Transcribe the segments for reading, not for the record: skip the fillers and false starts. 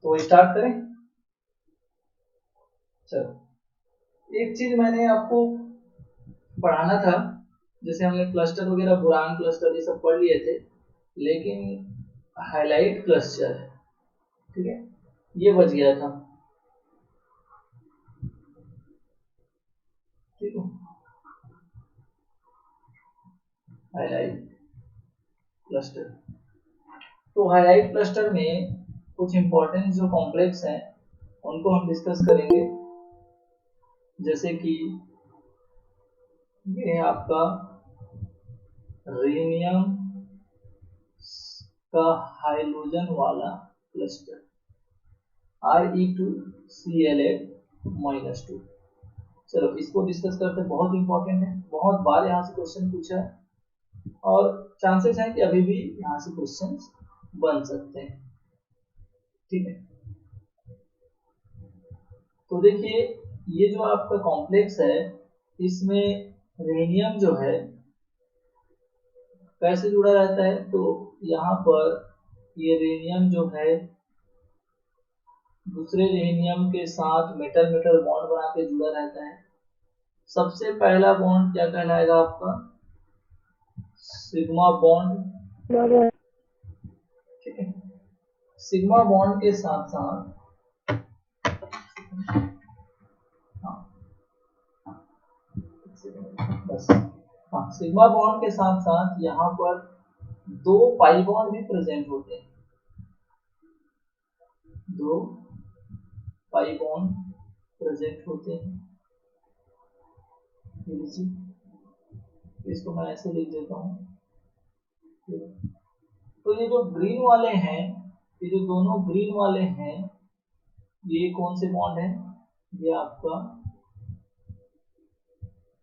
तो स्टार्ट करें। चलो, एक चीज मैंने आपको पढ़ाना था, जैसे हमने क्लस्टर वगैरह बुरान क्लस्टर ये सब पढ़ लिए थे, लेकिन हाईलाइट क्लस्टर, ठीक है, ये बच गया था। ठीक है, हाईलाइट क्लस्टर। तो हाईलाइट क्लस्टर में कुछ इंपॉर्टेंट जो कॉम्प्लेक्स हैं उनको हम डिस्कस करेंगे, जैसे कि ये आपका रेनियम का हाइड्रोजन वाला क्लस्टर Re2Cl8-2। चलो इसको डिस्कस करते हैं, बहुत इंपॉर्टेंट है, बहुत बार यहाँ से क्वेश्चन पूछा है और चांसेस हैं कि अभी भी यहाँ से क्वेश्चन बन सकते हैं। ठीक है, तो देखिए ये जो आपका कॉम्प्लेक्स है, इसमें रेनियम जो है कैसे जुड़ा रहता है, तो यहाँ पर ये रेनियम जो है दूसरे रेनियम के साथ मेटल मेटल बॉन्ड बना के जुड़ा रहता है। सबसे पहला बॉन्ड क्या कहलाएगा आपका, सिग्मा बॉन्ड। ठीक है, सिग्मा बॉन्ड के साथ साथ, हाँ बस, हाँ सिग्मा बॉन्ड के साथ साथ यहाँ पर दो पाई बॉन्ड भी प्रेजेंट होते हैं, दो पाई बॉन्ड प्रेजेंट होते हैं। इसको मैं ऐसे लिख देता हूँ। तो ये जो ग्रीन वाले हैं, ये जो दोनों ग्रीन वाले हैं, ये कौन से बॉन्ड है, ये आपका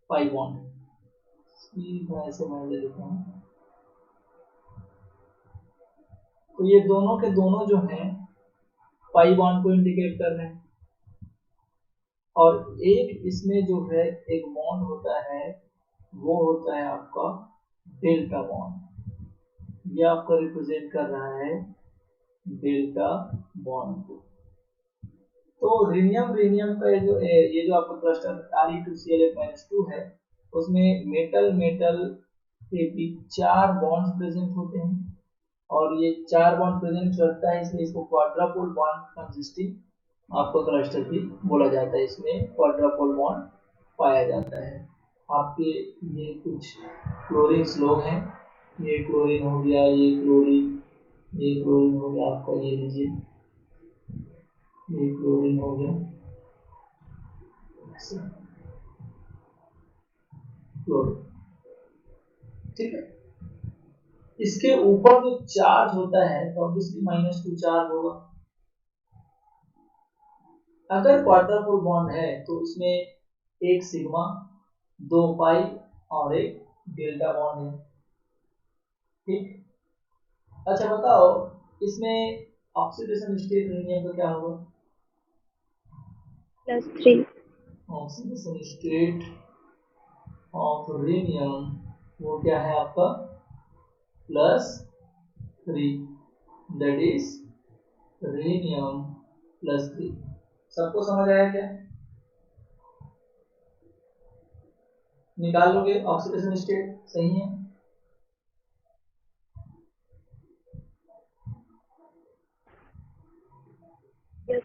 पाई बॉन्ड है। मैं ऐसे मान लेता हूँ। तो ये दोनों के दोनों जो हैं पाई बॉन्ड को इंडिकेट कर रहे हैं, और एक इसमें जो है एक बॉन्ड होता है, वो होता है आपका डेल्टा बॉन्ड। ये आपका रिप्रेजेंट कर रहा है डेल्टा बॉन्ड को। तो रेनियम रेनियम का ये जो आपका क्लस्टर Re2Cl8-2 है, उसमें मेटल मेटल के बीच चार बॉन्ड्स प्रेजेंट होते हैं, और ये चार बॉन्ड प्रेजेंट करता है, इसलिए इसको क्वाड्रापोल बॉन्ड कंसिस्टिंग आपका क्लस्टर भी बोला जाता है। इसमें क्वाड्रापोल बॉन्ड पाया जाता है। आपके ये कुछ क्लोरीन लोग हैं, ये क्लोरीन हो गया, ये क्लोरीन हो गया आपका, ये लीजिए ये क्लोरीन हो गया, क्लोरीन। ठीक है, इसके ऊपर जो चार्ज होता है तो ऑब्वियसली -2 चार्ज होगा। अगर क्वाड्रापोल बॉन्ड है तो इसमें एक सिग्मा, दो पाई और एक डेल्टा बॉन्ड है। ठीक, अच्छा बताओ इसमें ऑक्सीडेशन स्टेट रेनियम का क्या होगा, +3। ऑक्सीडेशन स्टेट ऑफ रेनियम वो क्या है आपका +3, दैट इज रेनियम +3। सबको समझ आया क्या, निकाल लोगे ऑक्सीडेशन स्टेट, सही है। Yes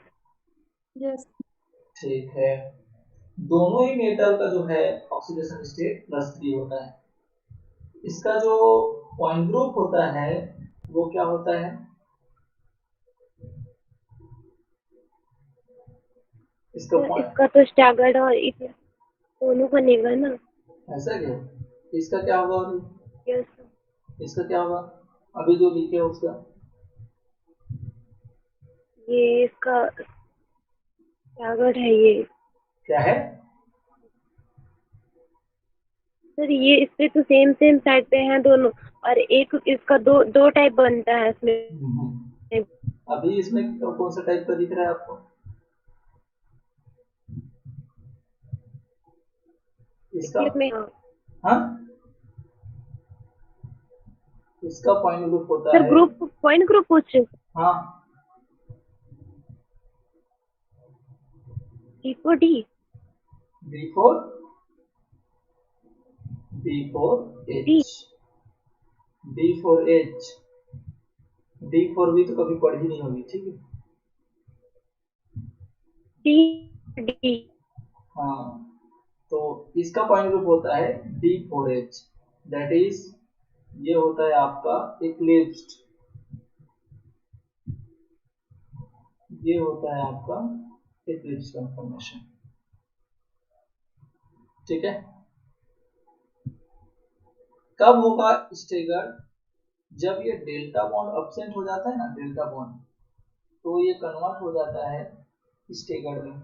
yes. ठीक है, दोनों ही मेटल का जो है ऑक्सीडेशन स्टेट +3 होता है। इसका जो पॉइंट ग्रुप होता है वो क्या होता है, इसका सर पॉइंट, इसका तो स्टैगर्ड और दोनों बनेगा ना। ऐसा क्या, इसका क्या होगा अभी, यस इसका क्या होगा अभी जो लिखे उसका, ये इसका स्टैगर्ड है ये। क्या है, सर ये इस पे तो सेम सेम साइड पे हैं दोनों, और एक इसका दो दो टाइप बनता है इसमें। अभी इसमें कौन सा टाइप का दिख रहा है आपको, इसका, इसमें हाँ। हाँ इसका पॉइंट ग्रुप होता सर है, ग्रुप पॉइंट ग्रुप पूछ रहे हाँ D4 D D4 D4H D4H D4 भी तो कभी पढ़ी नहीं होगी, ठीक है। D हाँ, तो इसका पॉइंट ग्रुप होता है D4H, दैट इज ये होता है आपका इक्लिप्स्ड, ये होता है आपका इक्लिप्स कंफर्मेशन, ठीक है। कब होगा स्टेगर? जब ये डेल्टा बॉन्ड एब्सेंट हो जाता है ना, डेल्टा बॉन्ड, तो ये कन्वर्ट हो जाता है स्टेगर में।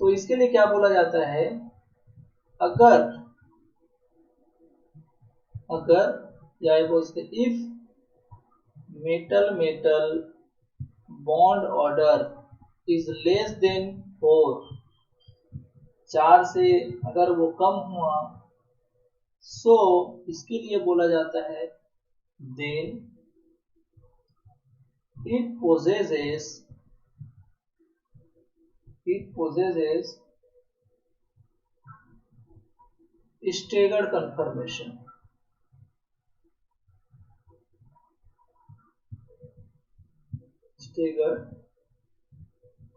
तो इसके लिए क्या बोला जाता है, अगर या बोल सकते if metal metal bond order is less than 4, 4 से अगर वो कम हुआ, सो इसके लिए बोला जाता है then it possesses staggered conformation, staggered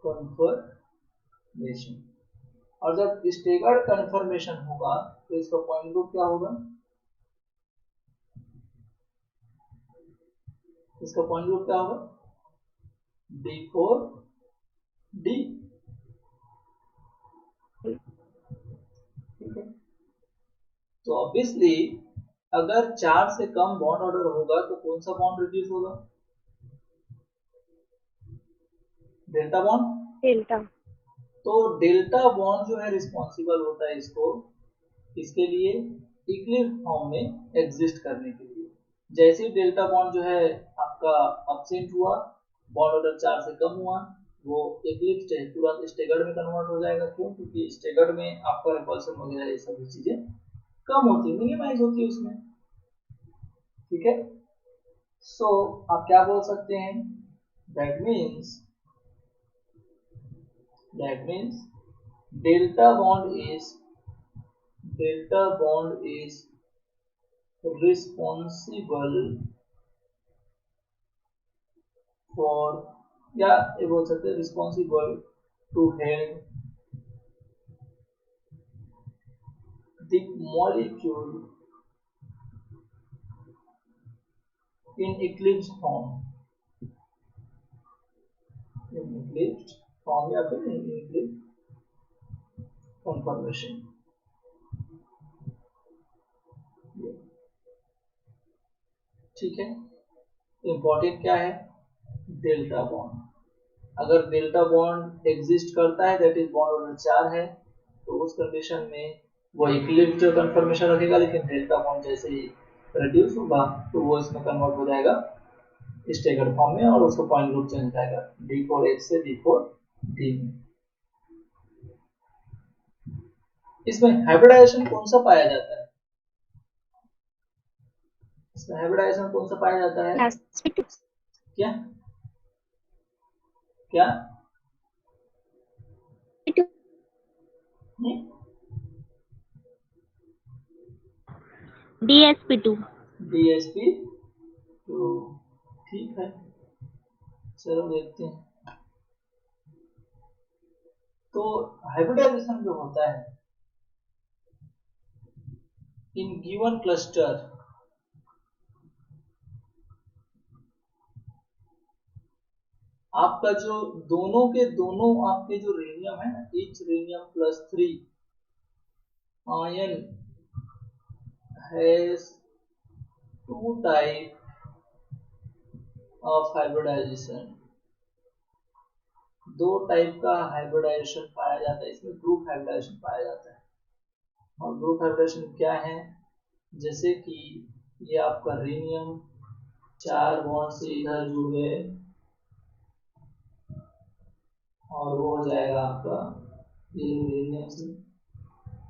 conformation। और जब स्टेगर्ड कन्फर्मेशन होगा तो इसका पॉइंट ग्रुप क्या होगा, इसका पॉइंट ग्रुप क्या होगा, D4D, ठीक है। तो ऑब्वियसली अगर 4 से कम बॉन्ड ऑर्डर होगा तो कौन सा बॉन्ड रिड्यूस होगा, डेल्टा बॉन्ड। डेल्टा तो डेल्टा बॉन्ड जो है रिस्पॉन्सिबल होता है इसके लिए इक्लिप्स फॉर्म में एग्जिस्ट करने के लिए। जैसे ही डेल्टा बॉन्ड जो है आपका एब्सेंट हुआ, बॉन्ड ऑर्डर 4 से कम हुआ, वो इक्लिप्स तुरंत स्टेगर्ड में कन्वर्ट हो जाएगा। क्यों? क्योंकि स्टेगर्ड में आपका रिपल्सन वगैरह ये सभी चीजें कम होती है, मिनिमाइज होती है उसमें, ठीक है। सो आप क्या बोल सकते हैं, that means delta bond is responsible for, या ये बोल सकते हैं responsible to hold the molecule in eclipsed form, या फिर in eclipsed conformation। ठीक है। इंपॉर्टेंट क्या है, डेल्टा बॉन्ड। अगर डेल्टा बॉन्ड एग्जिस्ट करता है, दैट इज बॉन्ड ऑर्डर 4 है, तो उस कंडीशन में वो इक्लिप्स कंफर्मेशन रखेगा, लेकिन डेल्टा बॉन्ड जैसे ही रिड्यूस होगा तो वो इसमें कन्वर्ट हो जाएगा स्टेगर्ड फॉर्म में, और उसका पॉइंट ग्रुप चेंज हो जाएगा D4H से D4D में। इसमें हाइब्रिडाइजेशन कौन सा पाया जाता है, इसमें हाइब्रिडाइजेशन कौन सा पाया जाता है, क्या क्या DsP2 DsP2, ठीक है। चलो देखते हैं। तो हाइब्रिडाइजेशन जो होता है इन गिवन क्लस्टर, आपका जो दोनों के दोनों आपके जो रेनियम है ना, each rhenium +3 ion has 2 type of hybridization, 2 type का हाइब्रिडाइजेशन पाया जाता है इसमें, ग्रुप हाइब्रिडाइजेशन पाया जाता है। और ग्रुप हाइब्रिडाइजेशन क्या है, जैसे कि ये आपका रेनियम 4 बॉन्ड से इधर जुड़ गए और वो हो जाएगा आपका ये रेनियम से,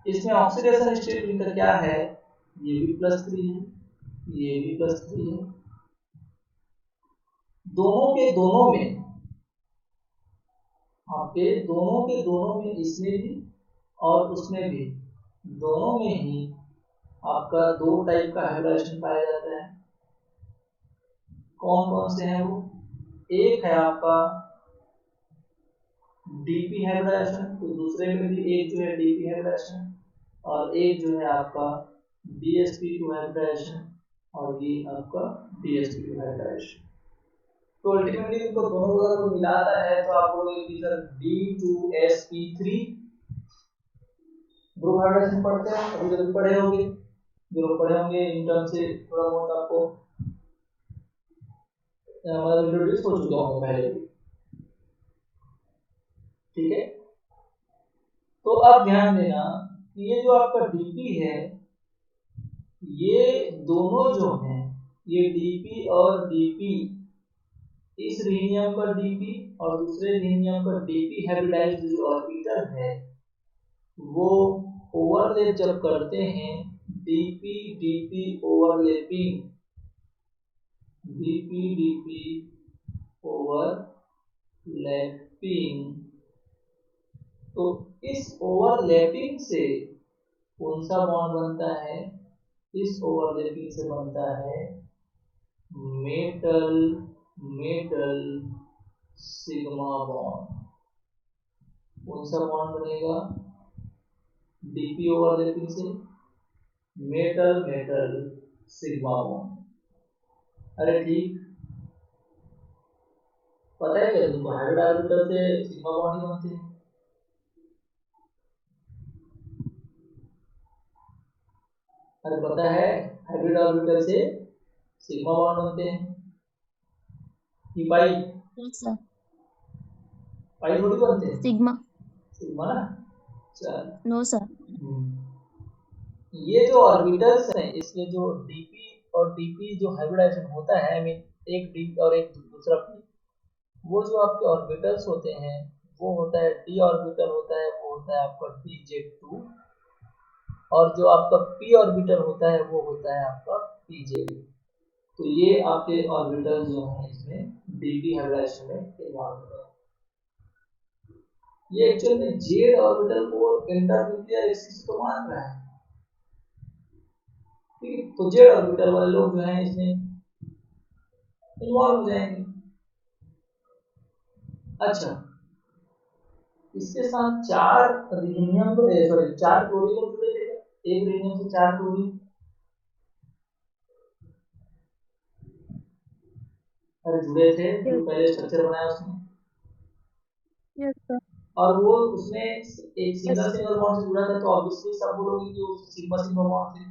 इसमें ऑक्सीडेशन स्टेट इनका क्या है, ये भी +3 है, ये भी +3 है। दोनों के दोनों में आपके दोनों के दोनों में, इसमें भी और उसमें भी, दोनों में ही आपका दो टाइप का हाइब्रिडाइजेशन पाया जाता है। कौन कौन से हैं वो? एक है आपका डीपी हाइब्रिडाइजेशन, तो दूसरे में भी एक जो है डीपी हाइब्रिडाइजेशन, और एक जो है आपका DsP2 हाइब्रिडाइजेशन, और ये आपका DsP2 हाइब्रिडाइजेशन। तो अल्टीमेटली इनको दोनों को अगर मिलाता है तो आप बोलोगे कि सर D2sp3 ग्रुप हाइब्रिडाइजेशन पढ़ते हैं, अभी जब पढ़े होंगे, जो लोग पढ़े होंगे इंटर्न से थोड़ा बहुत आपको मतलब इंट्रोड्यूस हो चुके होंगे पहले भी। ठीक है, तो अब ध्यान देना कि ये जो आपका डीपी है, ये दोनों जो हैं, ये डीपी और डीपी, इस रिनियम का डीपी और दूसरे रिनियम का डीपी हाइब्रिडाइज्ड जो ऑर्बिटल है, वो ओवरलैप जब करते हैं, DP DP overlapping, DP DP overlapping, तो इस ओवरलैपिंग से कौन सा बॉन्ड बनता है? इस ओवरलैपिंग से बनता है मेटल मेटल सिग्मा बॉन्ड। कौन सा बॉन्ड बनेगा? डीपी ओवरलैपिंग से मेटल मेटल सिग्मा बॉन्ड। अरे ठीक, पता है क्या तुमको हाइब्रिड ऑर्बिटल से सिग्मा बॉन्ड ही बनते हैं? अरे पता है हाइब्रिड ऑर्बिटल से सिग्मा बॉन्ड बनते हैं कि पाई? सर पाई थोड़ी बनते हैं, सिग्मा। सिग्मा ना। चल नो सर। ये जो ऑर्बिटल्स हैं, इसके जो डीपी और डीपी जो हाइब्रिडाइजेशन होता है, आई मीन एक डी और एक दूसरा पी, वो जो आपके ऑर्बिटल्स होते हैं वो होता है डी ऑर्बिटल होता है, वो होता है आपका DZ2, और जो आपका पी ऑर्बिटल होता है वो होता है आपका PZ। तो ये आपके ऑर्बिटल जो हैं इसमें डीपी हाइब्रिडाइजेशन में इन्वॉल्व होते हैं। ये एक्चुअल में जेड ऑर्बिटल को इंटरन्यूक्लियर एक्सिस को मान रहा है, ठीक है? तो जेड ऑर्बिटल वाले लोग जो हैं इसमें इन्वॉल्व हो जाएंगे। अच्छा, इसके साथ चार रिनियम सॉरी चार क्लोरीन जुड़े थे, एक रिनियम से चार क्लोरीन। अरे जुड़े थे, जो पहले स्ट्रक्चर बनाया उसमें। Yes sir. और वो उसमें एक सिंगल सिंगल बॉन्ड से जुड़ा था, तो ऑब्वियसली सब बोलोगे कि वो सिग्मा सिग्मा बॉन्ड थे,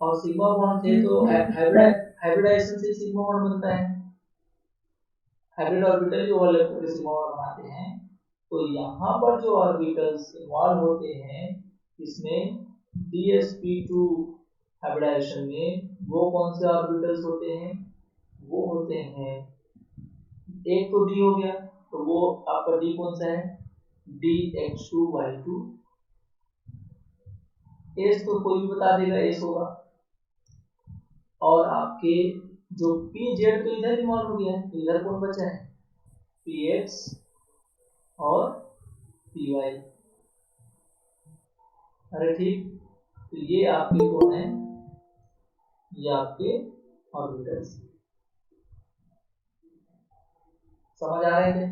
और सिग्मा बॉन्ड थे तो हाइब्रिडाइजेशन से सिग्मा बॉन्ड बनता है। हाइब्रिड ऑर्बिटल जो ओवरलैप करके सिग्मा बॉन्ड बनाते हैं, तो यहाँ पर जो ऑर्बिटल्स इन्वॉल्व होते हैं इसमें DsP2 हाइब्रिडाइजेशन में, वो कौन से ऑर्बिटल्स होते हैं? वो होते हैं, एक तो डी हो गया, तो वो आपका डी कौन सा है? DH2Y2। एस तो कोई भी बता देगा, एस होगा। और आपके जो PZ तो इधर इन्वॉल्व हो गया है, तो इधर कौन बचा है? PX और PY। अरे ठीक, तो ये आपके कौन है? ये आपके ऑर्बिटल्स। समझ आ रहे हैं?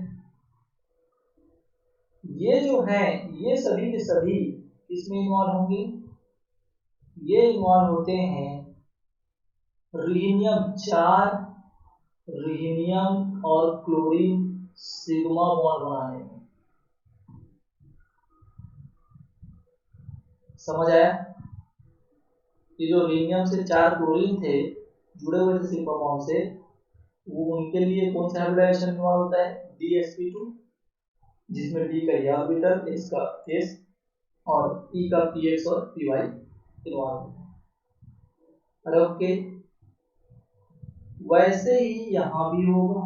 ये जो है ये सभी के सभी इसमें इन्वॉल्व होंगे। ये इन्वॉल्व होते हैं रिनियम 4, रिनियम और क्लोरीन सिग्मा बॉन्ड बनाने में। समझ आया? ये जो रिनियम से 4 क्लोरीन थे जुड़े हुए थे सिग्मा बॉन्ड से, वो उनके लिए कौन सा हाइब्रिडाइजेशन इन्वॉल्व होता है? DsP2, जिसमें D का ये ऑर्बिटल, S का S और E का PX और PY इन्वॉल्व होता है। अरे ओके, वैसे ही यहाँ भी होगा।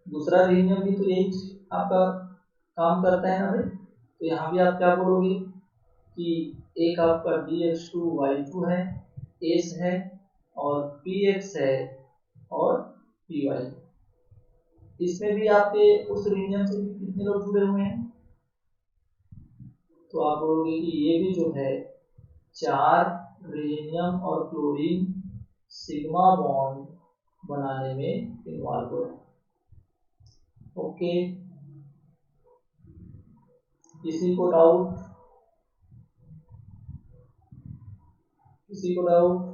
दूसरा रिनियम भी तो यही आपका काम करता है ना भाई, तो यहाँ भी आप क्या बोलोगे कि एक आपका DH2Y2 है, S है और PX है और PY। इसमें भी आपके उस रीनियम से भी कितने लोग जुड़े हुए हैं, तो आप बोलोगे कि ये भी जो है 4 रीनियम और क्लोरीन सिग्मा बॉन्ड बनाने में इन्वॉल्व हो है। ओके, किसी को डाउट, किसी को डाउट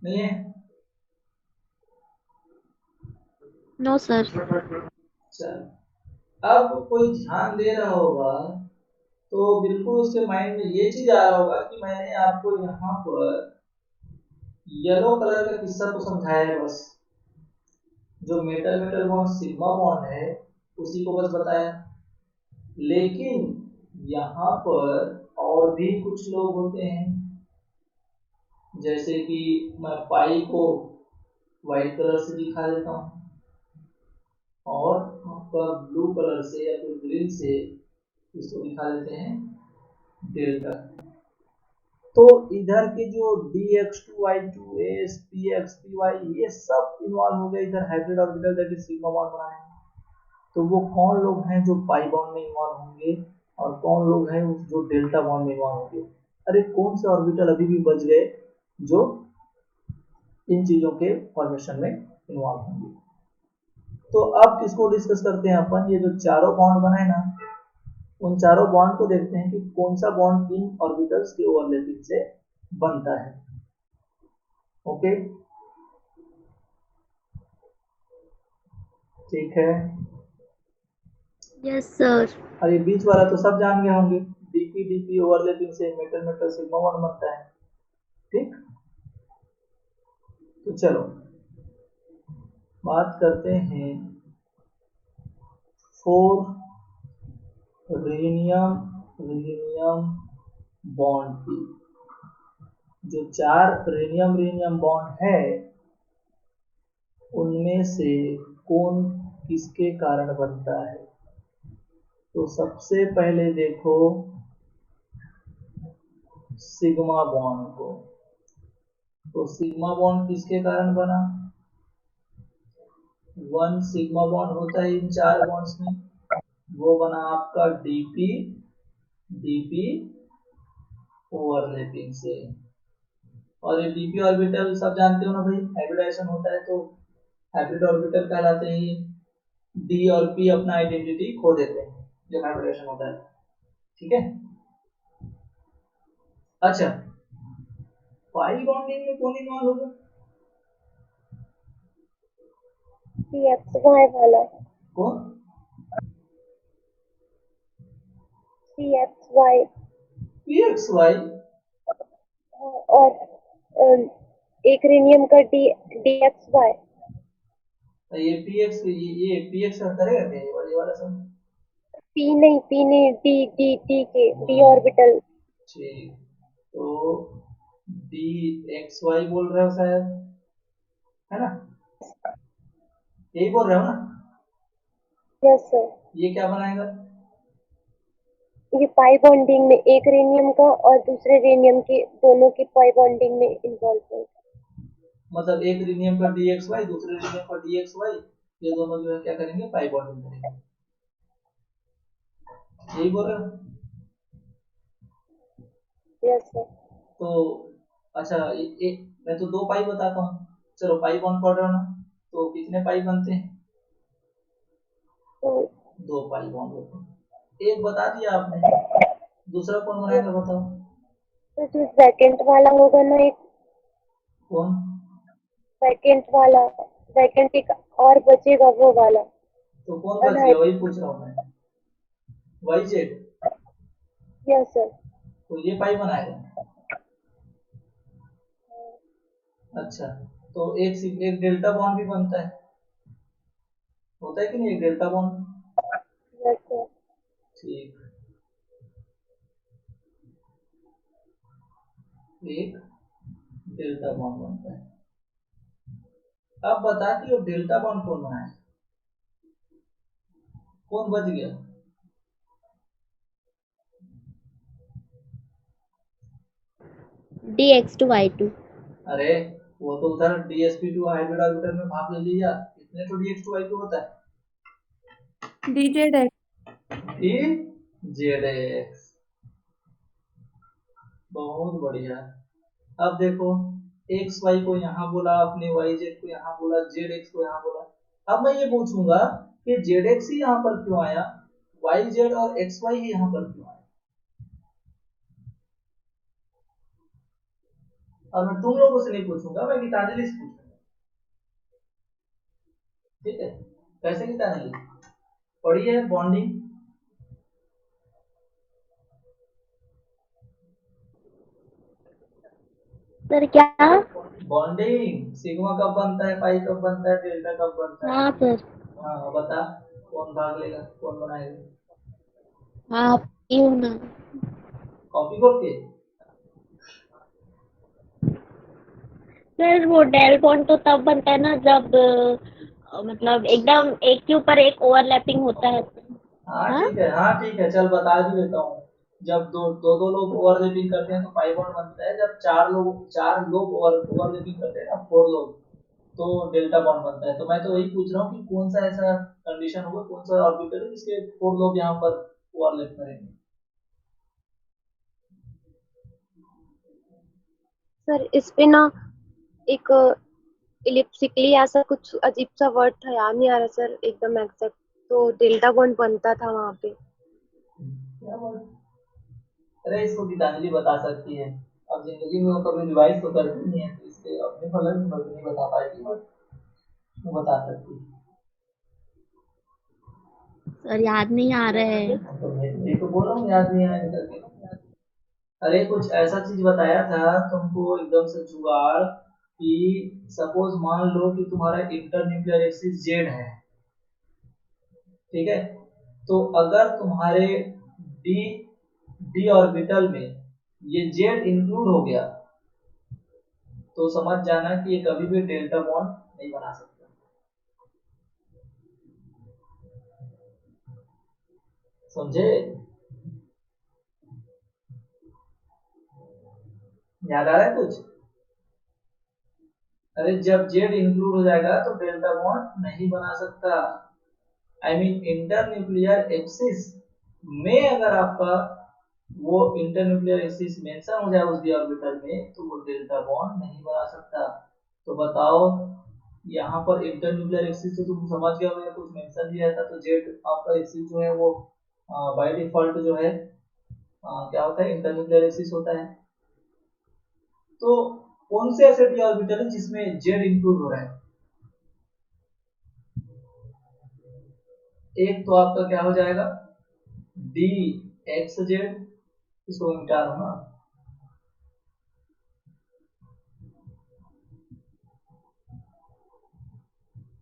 नहीं है? No sir. चल, अब कोई ध्यान दे रहा होगा तो बिल्कुल उसके माइंड में ये चीज आ रहा होगा कि मैंने आपको यहाँ पर येलो कलर का किस्सा तो समझाया है, बस जो metal metal bond sigma bond है उसी को बस बताया, लेकिन यहाँ पर और भी कुछ लोग होते हैं, जैसे कि मैं पाई को व्हाइट कलर से दिखा देता हूँ और आपका ब्लू कलर से या फिर ग्रीन से इसको दिखा देते हैं डेल्टा। तो इधर के जो dx2y2s px py ये सब इन्वॉल्व हो गए इधर hybrid orbital that is sigma bond बनाने में। तो वो कौन लोग हैं जो पाई बॉन्ड में इन्वॉल्व होंगे और कौन लोग हैं जो डेल्टा बॉन्ड में इन्वॉल्व होंगे? अरे कौन से ऑर्बिटल अभी भी बच गए जो इन चीजों के फॉर्मेशन में इन्वॉल्व होंगे? तो अब किसको डिस्कस करते हैं अपन, ये जो चारों बॉन्ड बनाए ना, उन चारों बॉन्ड को देखते हैं कि कौन सा बॉन्ड किन ऑर्बिटल्स के ओवरलैपिंग से बनता है। ओके, ठीक है। Yes sir. और ये बीच वाला तो सब जान गए होंगे, डीपी डीपी ओवरलैपिंग से मेटल मेटल सिग्मा बॉन्ड बनता है। ठीक, तो चलो बात करते हैं 4 रीनियम रीनियम बॉन्ड की। जो 4 रीनियम रीनियम बॉन्ड है उनमें से कौन किसके कारण बनता है? तो सबसे पहले देखो सिग्मा बॉन्ड को। तो सिग्मा बॉन्ड किसके कारण बना? 1 सिग्मा बॉन्ड होता है इन 4 बॉन्ड्स में, वो बना आपका डीपी डीपी ओवरलैपिंग से। और ये डीपी ऑर्बिटल सब जानते हो ना भाई, हाइब्रिडाइजेशन होता है तो हाइब्रिड ऑर्बिटल कहलाते हैं ये। डी और पी अपना आइडेंटिटी खो देते हैं जब हाइब्रिडेशन होता है। ठीक है, अच्छा पाई बॉन्डिंग में कौन इन्वॉल्व होगा? CXY वाला। कौन? CXY। पीएक्सवाई। और एक रीनियम का DXY। ये पीएक्स ये पीएक्स करेगा क्या ये वाला सब? पी नहीं, डी के डी ऑर्बिटल। ठीक, तो डी एक्स वाई बोल रहे हो शायद, है ना? यही बोल रहे हो ना? Yes sir. ये क्या बनाएगा? ये पाई बॉन्डिंग में एक रेनियम का और दूसरे रेनियम के दोनों की पाई बॉन्डिंग में इन्वॉल्व है। मतलब एक रीनियम का डी एक्स वाई दूसरे रीनियम का डी एक्स वाई, ये दोनों जो है क्या करेंगे, पाई बॉन्डिंग करेंगे। यही बोल रहे हो? Yes sir. तो अच्छा मैं तो 2 पाई बताता हूँ, चलो पाई बॉन्ड पढ़ रहे हो ना, तो कितने पाई बनते हैं? तो 2 पाई बॉन्ड होते हैं। एक बता दिया आपने, दूसरा कौन बनाएगा बताओ? जो सेकंड वाला होगा ना, एक कौन? सेकंड वाला, सेकंड एक और बचेगा वो वाला। तो कौन बच गया वही पूछ रहा हूँ मैं, वाई जेड। Yes sir. तो ये पाई बनाएगा। अच्छा, तो एक डेल्टा बॉन्ड भी बनता है, होता है कि नहीं एक डेल्टा बॉन्ड? Yes sir. ठीक, एक डेल्टा बॉन्ड बनता है। अब बता कि वो डेल्टा बॉन्ड कौन बनाए, कौन बच गया? DX2Y2। अरे वो तो उधर dsp2 हाइब्रिड ऑर्बिटल में भाग ले लिया, इसमें तो dx2y2 होता है, dzx। बहुत बढ़िया। अब देखो एक्स वाई को यहाँ बोला आपने, वाई जेड को यहाँ बोला, जेड एक्स को यहाँ बोला। अब मैं ये पूछूंगा कि जेड एक्स ही यहाँ पर क्यों आया, वाई जेड और एक्स वाई ही यहाँ पर क्यों आया। और मैं तुम लोगों से नहीं पूछूंगा, मैं गीतांजलि से पूछूंगा। ठीक है, कैसे गीतांजलि पढ़ी है बॉन्डिंग? सर क्या? बॉन्डिंग सिग्मा कब बनता है, पाई कब बनता है, डेल्टा कब बनता है? हाँ सर। हाँ बता, कौन भाग लेगा, कौन बनाएगा? हाँ पीऊ ना। कॉपी करके। सर वो डेल बॉन्ड तो तब बनता है ना जब मतलब एकदम एक के ऊपर एक ओवरलैपिंग होता है। हाँ हाँ ठीक है, हाँ ठीक है, चल बता भी देता हूँ। जब दो लोग ओवरलैपिंग करते हैं तो पाई बॉन्ड बनता है, जब चार लोग ओवरलैपिंग करते हैं ना, फोर लोग, तो डेल्टा बॉन्ड बनता है। तो मैं तो वही पूछ रहा हूँ कि कौन सा ऐसा कंडीशन होगा, कौन सा ऑर्बिटल है जिसके फोर लोग यहाँ पर ओवरलैप करेंगे। सर इस पे ना एक इलिप्सिकली ऐसा कुछ अजीब सा वर्ड था, याद नहीं आ रहा सर एकदम एग्जैक्ट। तो डेल्टा बॉन्ड बनता था वहां पे। क्या बात, अरे इसको गीतांजलि बता सकती है। अब जिंदगी में वो कभी रिवाइज तो करती नहीं है, तो इसलिए अपने फलक में नहीं बता पाएगी, बट वो बता सकती है। सर याद नहीं आ रहा है। तो मैं ये तो बोल रहा हूँ याद नहीं आया करके। अरे कुछ ऐसा चीज बताया था तुमको एकदम से जुगाड़, कि सपोज मान लो कि तुम्हारा इंटर न्यूक्लियर एक्सिस जेड है, ठीक है, तो अगर तुम्हारे डी डी ऑर्बिटल में ये जेड इंक्लूड हो गया, तो समझ जाना कि ये कभी भी डेल्टा बॉन्ड नहीं बना सकता। समझे? याद आ रहा है कुछ? अरे जब जेड इंक्लूड हो जाएगा तो डेल्टा बॉन्ड नहीं बना सकता। I mean inter nuclear axis में अगर आपका वो इंटर न्यूक्लियर एक्सिस मेंशन हो जाए उस डी ऑर्बिटल में, तो वो डेल्टा बॉन्ड नहीं बना सकता। तो बताओ, यहाँ पर इंटर न्यूक्लियर एक्सिस तो तुम समझ गए होंगे, कुछ मेंशन नहीं रहता, तो जेड आपका एक्सिस जो है वो बाय डिफॉल्ट जो है क्या होता है, इंटर न्यूक्लियर एक्सिस होता है। तो कौन से ऐसे डी ऑर्बिटल है जिसमें जेड इंक्लूड हो रहा है? एक तो आपका क्या हो जाएगा, डी एक्स जेड, इसको मिटा दो ना।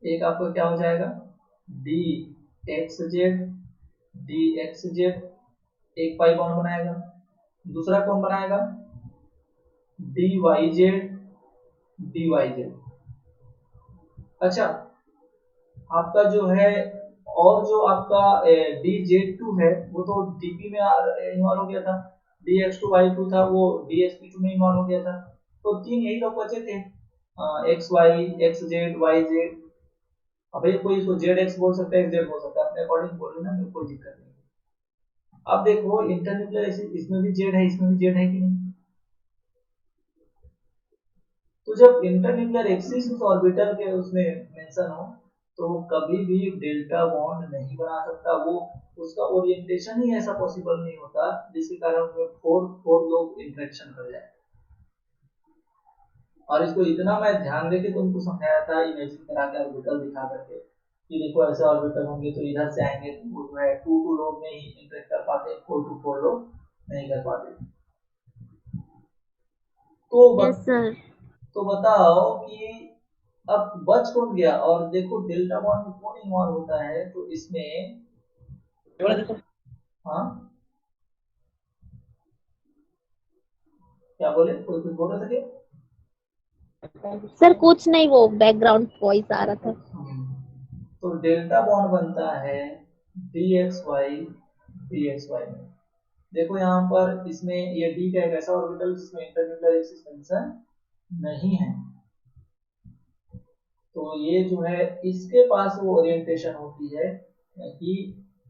एक आपका क्या हो जाएगा, D X Z, D X Z, एक पाई बॉन्ड बनाएगा। दूसरा कौन बनाएगा, D Y Z, D Y Z. अच्छा, आपका जो है, और जो आपका डी जेड टू है वो तो डीपी में इन्वॉल्व हो गया था, D X two Y two था वो डी एस पी टू में इन्वॉल्व हो गया था। तो तीन यही लोग बचे थे, X Y, X Z, Y Z. अब ये कोई इसको जेड एक्स बोल सकता है, एक्स जेड बोल सकता है, अपने अकॉर्डिंग बोल लेना, मेरे कोई दिक्कत नहीं। अब देखो इंटरन्यूक्लियर इसमें भी जेड है, इसमें भी जेड है कि नहीं? तो जब इंटरन्यूक्लियर एक्सिस उस ऑर्बिटल के उसमें मेंशन हो, तो वो कभी भी डेल्टा बॉन्ड नहीं बना सकता। वो उसका ओरिएंटेशन ही ऐसा पॉसिबल नहीं होता जिसके कारण उसमें फोर फोर लोग इंटरेक्शन कर जाए। और इसको इतना मैं ध्यान दे के तुमको समझाया था, इमेजिन करा के ऑर्बिटल दिखा करके, कि देखो ऐसे ऑर्बिटल होंगे तो इधर से आएंगे तो वो जो है टू टू लोग में ही इंटरेक्ट कर पाते, फोर टू फोर लोग नहीं कर पाते। तो यस सर। तो बताओ कि अब बच कौन गया, और देखो डेल्टा बॉन्ड में कौन इन्वॉल्व होता है, तो इसमें हाँ क्या बोले, कोई कुछ बोल रहे थे क्या? सर कुछ नहीं, वो बैकग्राउंड वॉइस आ रहा था। तो डेल्टा बॉन्ड बनता है डी एक्स वाई में। देखो यहाँ पर इसमें ये डी का एक ऐसा ऑर्बिटल जिसमें इंटरन्यूक्लियर एक्सिस मेंशन नहीं है, तो ये जो है इसके पास वो ओरिएंटेशन होती है कि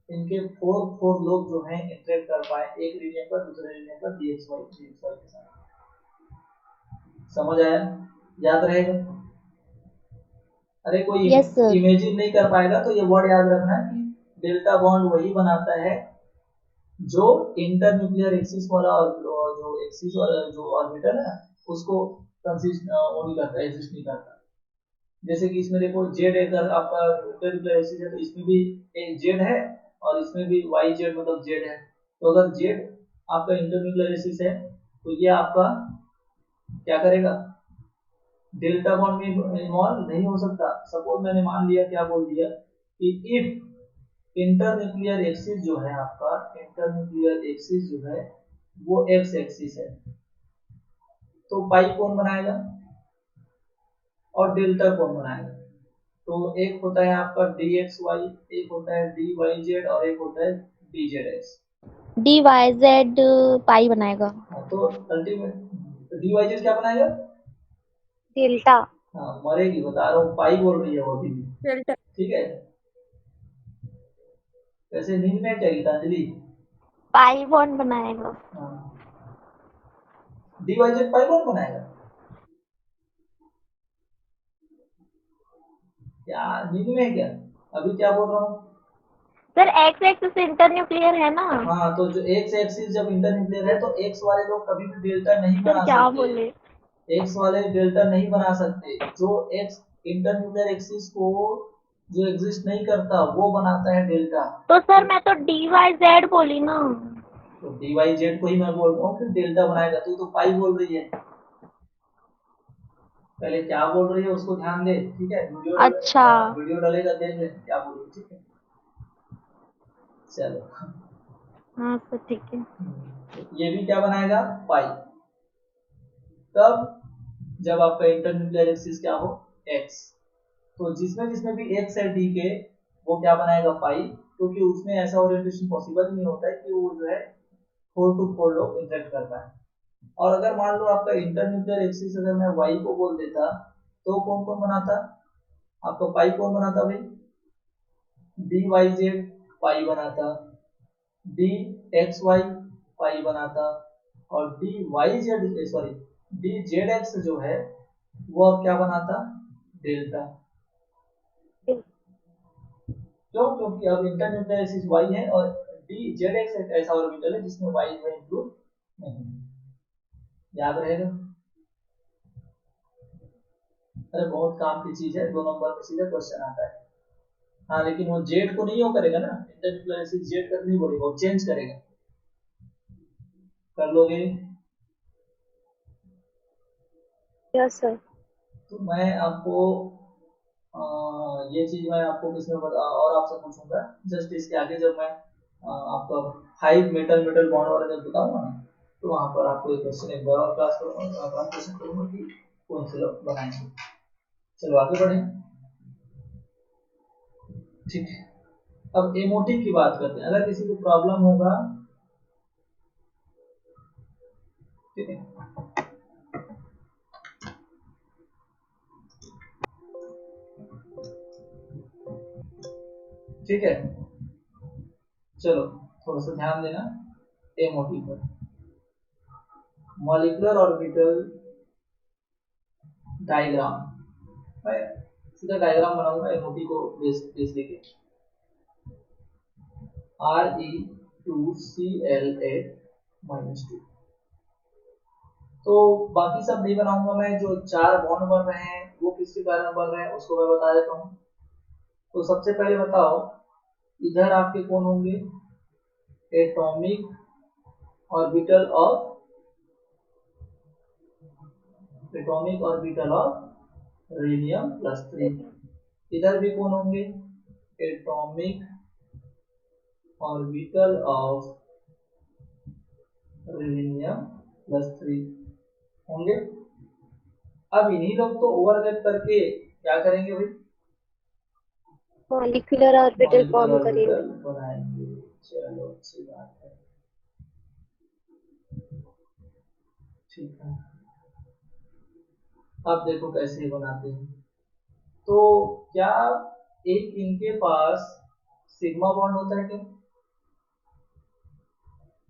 इनके फोर फोर लोग जो हैं इंटरेक्ट कर पाए एक रीजन पर दूसरे रीजन पर dxy के साथ। समझ आया? याद रहेगा? अरे कोई यस सर। इमेजिन नहीं कर पाएगा तो ये वर्ड याद रखना कि डेल्टा बॉन्ड वही बनाता है जो इंटरन्यूक्लियर एक्सिस वाला और जो एक्सिस और जो ऑर्बिटल है उसको कंसिस्ट वो नहीं करता, एग्जिस्ट नहीं करता। जैसे कि इसमें देखो जेड अगर आपका इंटरन्यूक्लियर एक्सिस है तो इसमें भी एक जेड है और इसमें भी वाई जेड मतलब जेड है। तो अगर जेड आपका इंटरन्यूक्लियर एक्सिस है तो ये आपका क्या करेगा, डेल्टा बॉन्ड में इन्वॉल्व नहीं हो सकता। सपोज मैंने मान लिया क्या बोल दिया कि इफ इंटरन्यूक्लियर एक्सिस जो है आपका इंटरन्यूक्लियर एक्सिस जो है वो एक्स एक्सिस है तो पाई कौन बनाएगा और डेल्टा कौन बनाएगा। तो एक होता है आपका डी एक्स वाई, एक होता है डी वाई जेड और एक होता है d Z x. D Y z pi बनाएगा। तो अल्टीमेट डी वाई जेड क्या बनाएगा? डेल्टा। हाँ मरेगी, बता रहा हूँ, पाई बोल रही है वो अभी भी। डेल्टा। ठीक है, वैसे नींद में क्या गीतांजलि? पाई बॉन्ड बनाएगा। हाँ, डी वाई जेड पाई कौन बनाएगा? क्या नींद में है क्या? अभी क्या बोल रहा हूँ? सर एक्स एक्सिस इंटरन्यूक्लियर है ना। हाँ तो जो एक्स एक्सिस जब इंटरन्यूक्लियर है तो एक्स वाले लोग कभी भी डेल्टा नहीं सर बना क्या सकते। बोले। एक्स वाले डेल्टा नहीं बना सकते। जो एक्स इंटरन्यूक्लियर एक्सिस को जो एग्जिस्ट नहीं करता वो बनाता है डेल्टा। तो सर मैं तो डी वाई जेड बोली ना। तो डी वाई जेड को ही मैं बोल रहा हूँ फिर डेल्टा बनाएगा। तू तो पाई बोल रही है, पहले क्या बोल रही है उसको ध्यान दे। ठीक है, अच्छा। वीडियो डालेगा देख ले क्या बोल रही है। ठीक है चलो। हाँ सर ठीक है। ये भी क्या बनाएगा, पाई। तब जब आपका इंटरन्यूक्लियर एक्सिस क्या हो, एक्स, तो जिसमें जिसमें भी एक्स है डी के वो क्या बनाएगा, पाई। क्योंकि उसमें ऐसा ओरिएंटेशन पॉसिबल नहीं होता है कि वो जो है फोर टू फोर लोग इंटरेक्ट कर पाए। और अगर मान लो आपका इंटरन्यूक्लियर एक्सिस अगर मैं वाई को बोल देता तो कौन कौन बनाता, आपका पाई कौन बनाता भाई, डी वाई जेड पाई बनाता, डी एक्स वाई पाई बनाता, और D Y Z sorry D Z X जो है वो अब क्या बनाता, डेल्टा। क्यों? क्योंकि अब इंटरन्यूक्लियर एक्सिस वाई है और डी जेड एक्स एक ऐसा ऑर्बिटल है जिसमें वाई में इंक्लूड नहीं। याद रहेगा? अरे बहुत काम की चीज है, 2 नंबर में सीधा क्वेश्चन आता है। हाँ लेकिन वो जेड को नहीं वो करेगा ना, इंटरन्यूक्लियर एक्सिस जेड कर नहीं बोलेगा, वो चेंज करेगा। कर लोगे? Yes sir. तो मैं आपको ये चीज मैं आपको किसमें बता और आपसे पूछूंगा जस्ट इसके आगे जब मैं आपका हाइट मेटल मेटल बॉन्ड वाला जब बताऊंगा ना तो वहां पर आपको एक क्वेश्चन एक बार और क्लास करूंगा, क्वेश्चन करूंगा कि कौन से लोग बनाएंगे। चलो आगे बढ़े। ठीक है, अब एमओटी की बात करते हैं। अगर किसी को प्रॉब्लम होगा, ठीक है, ठीक है, चलो थोड़ा सा ध्यान देना एमओटी पर। मॉलिक्यूलर ऑर्बिटल डायग्राम, मैं सीधा डायग्राम बनाऊंगा एमओटी को बेस बेस लेके। Re2Cl8-2। तो बाकी सब नहीं बनाऊंगा मैं, जो 4 बॉन्ड बन रहे हैं वो किसके कारण बन रहे हैं उसको मैं बता देता हूँ। तो सबसे पहले बताओ, इधर आपके कौन होंगे, atomic orbital of rhenium plus 3। इधर भी कौन होंगे, atomic orbital of rhenium plus 3 होंगे। अब इन्हीं लोग तो ओवरलैप करके क्या करेंगे भाई, molecular orbital molecular form orbital करेंगे। बनाएंगे। चलो अच्छी बात है, ठीक है। अब देखो कैसे बनाते हैं। तो क्या एक इनके पास सिग्मा बॉन्ड होता है क्या?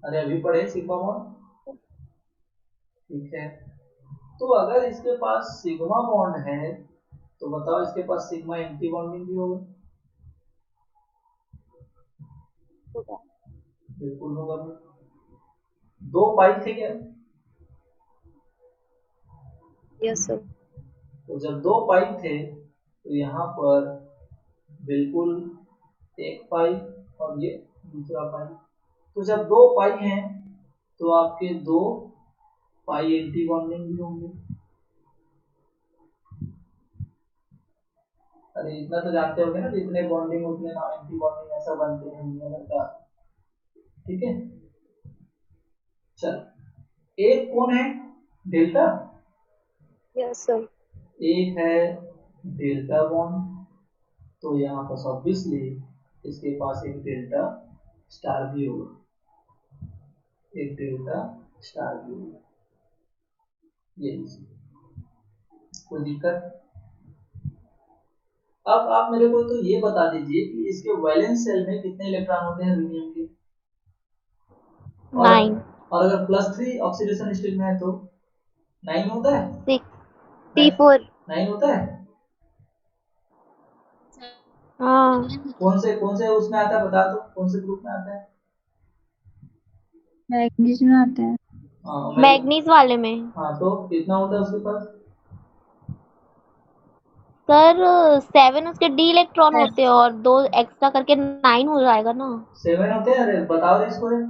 अरे अभी पढ़े सिग्मा बॉन्ड, ठीक है। तो अगर इसके पास सिग्मा बॉन्ड है तो बताओ इसके पास सिग्मा एंटी बॉन्डिंग भी होगा? बिल्कुल होगा। दो पाई थे क्या? Yes sir. तो जब दो पाई थे तो यहाँ पर बिल्कुल एक पाई और ये दूसरा पाई। तो जब दो पाई हैं तो आपके दो पाई एंटी बॉन्डिंग भी होंगे। अरे इतना तो जानते होंगे ना, जितने बॉन्डिंग उतने ना एंटी बॉन्डिंग, ऐसा बनते हैं दुनिया भर का, ठीक है। चल एक कौन है? डेल्टा। Yes sir. एक है डेल्टा बॉन्ड, तो यहाँ पर ऑब्वियसली इसके पास एक डेल्टा स्टार भी होगा, एक डेल्टा स्टार भी होगा। ये कोई दिक्कत? अब आप मेरे को तो ये बता दीजिए कि इसके वैलेंस सेल में कितने इलेक्ट्रॉन होते हैं रीनियम के? और 9 और अगर +3 ऑक्सीडेशन स्टेट में है तो 9 होता है? 6 T4। 9 होता है। हाँ कौन से उसमें आता है बता दो, कौन से ग्रुप में आता है? मैग्नीज में आता है। मैग्नीज वाले में। हाँ तो कितना होता है उसके पास? सर 7 उसके डी इलेक्ट्रॉन होते हैं और 2 एक्स्ट्रा करके 9 हो जाएगा ना। 7 होते हैं? अरे बताओ रे इसको रे।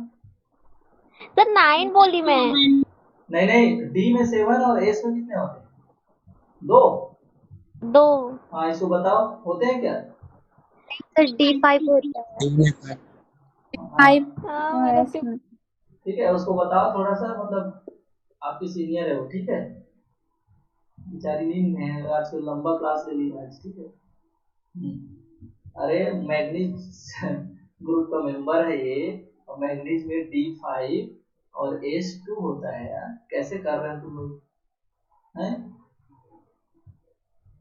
सर 9 बोली मैं। नहीं नहीं, डी में 7 और एस में कितने होते हैं? 2। 2। हाँ इसको बताओ होते हैं क्या? सर D5 होता है। हाँ 5 और मेरा S में। ठीक है, उसको बताओ थोड़ा सा, मतलब आपकी सीनियर है वो, ठीक है। बेचारी नींद में है, आजकल लंबा क्लास ले लिया आज, ठीक है। अरे मैग्नीज ग्रुप का मेंबर है ये, और मैग्नीज में D5 और S2 होता है यार, कैसे कर रहे हैं तुम लोग? हैं?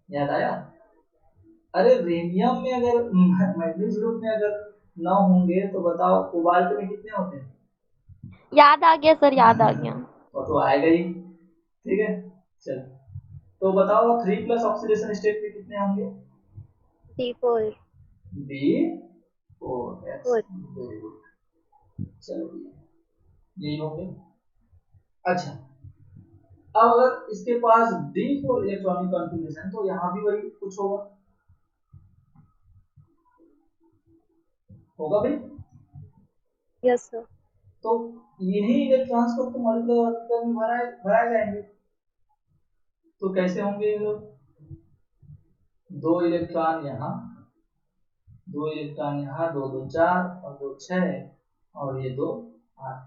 याद आया? अरे रेनियम में अगर मैग्नीज ग्रुप में अगर 9 होंगे तो बताओ कोबाल्ट में कितने होते हैं? याद आ गया सर, याद आ गया। और तो आएगा ही, ठीक है। चल तो बताओ 3 प्लस ऑक्सीडेशन स्टेट में कितने होंगे? D4। D4। Four. Very good. चलो यही होंगे। अच्छा, अब अगर इसके पास D4 इलेक्ट्रॉनिक कॉन्फ़िगरेशन तो यहाँ भी वही कुछ होगा, होगा भाई। Yes sir. तो यही इलेक्ट्रॉन्स को तो मॉलिक्यूलर ऑर्बिटल में भराए जाएंगे। तो कैसे होंगे ये लोग? 2 इलेक्ट्रॉन यहाँ, 2 इलेक्ट्रॉन यहाँ, 2 2 4 और 2 6 और ये 2 8।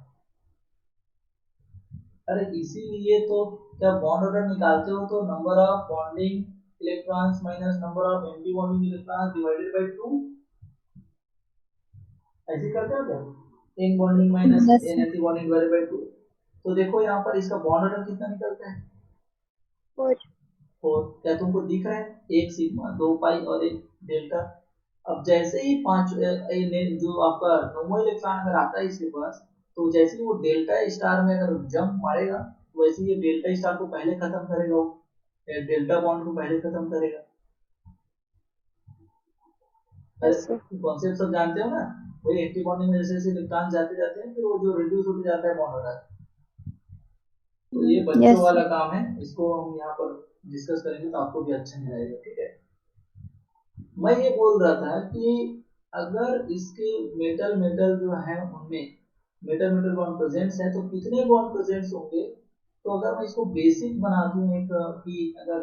अरे इसीलिए तो जब बॉन्ड ऑर्डर निकालते हो तो number of bonding electrons minus number of anti bonding electrons divided by 2, ऐसे करते हो क्या? एक bonding minus yes N sir. Anti bonding divided by 2। तो देखो यहाँ पर इसका बॉन्ड ऑर्डर कितना निकलता है? 4। 4। क्या तुमको दिख रहा है? एक सिग्मा, 2 पाई और एक डेल्टा। अब जैसे ही जो आपका नोमो इलेक्ट्रॉन अगर आता है इसके पास, तो जैसे ही वो डेल्टा स्टार में अगर जंप मारेगा, वैसे ही ये डेल्टा स्टार को पहले खत्म करेगा, वो डेल्टा बॉन्ड को पहले खत्म करेगा। Yes sir. कॉन्सेप्ट सब जानते हो ना? वही एंटी बॉन्डिंग में जैसे जैसे इलेक्ट्रॉन जाते जाते हैं फिर वो जो रिड्यूस होते जाता है बॉन्ड ऑर्डर। तो ये बच्चों यस वाला काम है, इसको हम यहाँ पर डिस्कस करेंगे तो आपको भी अच्छा नहीं लगेगा, ठीक है। मैं ये बोल रहा था कि अगर इसके मेटल मेटल जो है उनमें मेटल मेटल बॉन्ड प्रेजेंट्स है तो कितने बॉन्ड प्रेजेंट्स होंगे? तो अगर मैं इसको बेसिक बना दूं एक, कि अगर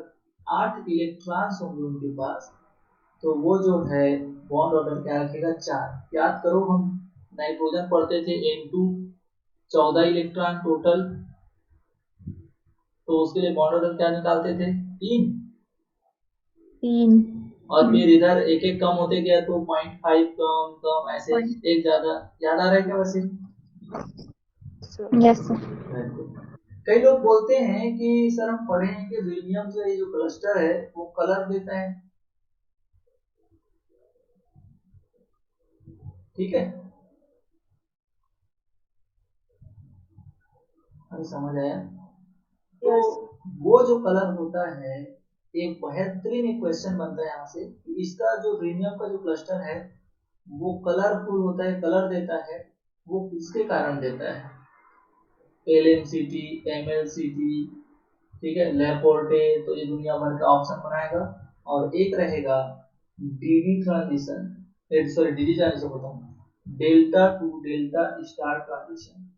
8 इलेक्ट्रॉन्स होंगे उनके पास, तो वो जो है बॉन्ड ऑर्डर क्या रखेगा? 4। याद करो हम नाइट्रोजन पढ़ते थे N2, 14 इलेक्ट्रॉन टोटल, तो उसके लिए बॉन्ड ऑर्डर क्या निकालते थे? 3। 3। और फिर इधर एक एक कम होते गया तो 0.5 कम कम ऐसे एक ज्यादा। याद आ रहा है क्या वैसे? Yes sir. कई लोग बोलते हैं कि सर हम पढ़े हैं कि रीनियम का ये जो क्लस्टर है वो कलर देता है, ठीक है, अभी समझ आया? तो यस वो जो कलर होता है, एक बेहतरीन एक क्वेश्चन बनता है यहाँ से कि इसका जो रेडियम का जो क्लस्टर है वो कलरफुल होता है, कलर देता है, वो किसके कारण देता है? LMCT, MLCT, ठीक है, लेपोर्टे, तो ये दुनिया भर का ऑप्शन बनाएगा। और एक रहेगा d d transition, sorry d d transition बताऊँ, delta to delta star transition,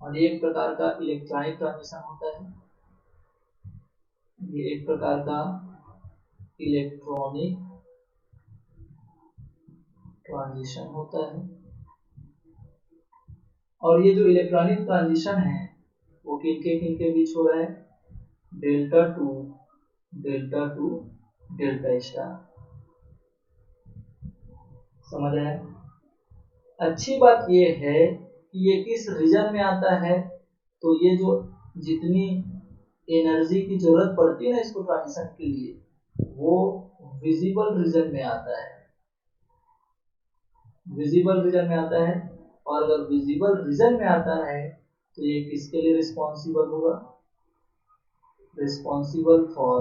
और ये एक प्रकार का इलेक्ट्रॉनिक ट्रांजिशन होता है। ये एक प्रकार का इलेक्ट्रॉनिक ट्रांजिशन होता है। और ये जो इलेक्ट्रॉनिक ट्रांजिशन है वो किनके बीच हो रहा है? Delta to delta star. समझ आया? अच्छी बात ये है कि ये किस रीजन में आता है, तो ये जो जितनी एनर्जी की जरूरत पड़ती है ना इसको ट्रांजिशन के लिए, वो विजिबल रीजन में आता है, विजिबल रीजन में आता है। और अगर विजिबल रीजन में आता है तो ये किसके लिए रिस्पॉन्सिबल होगा? Responsible for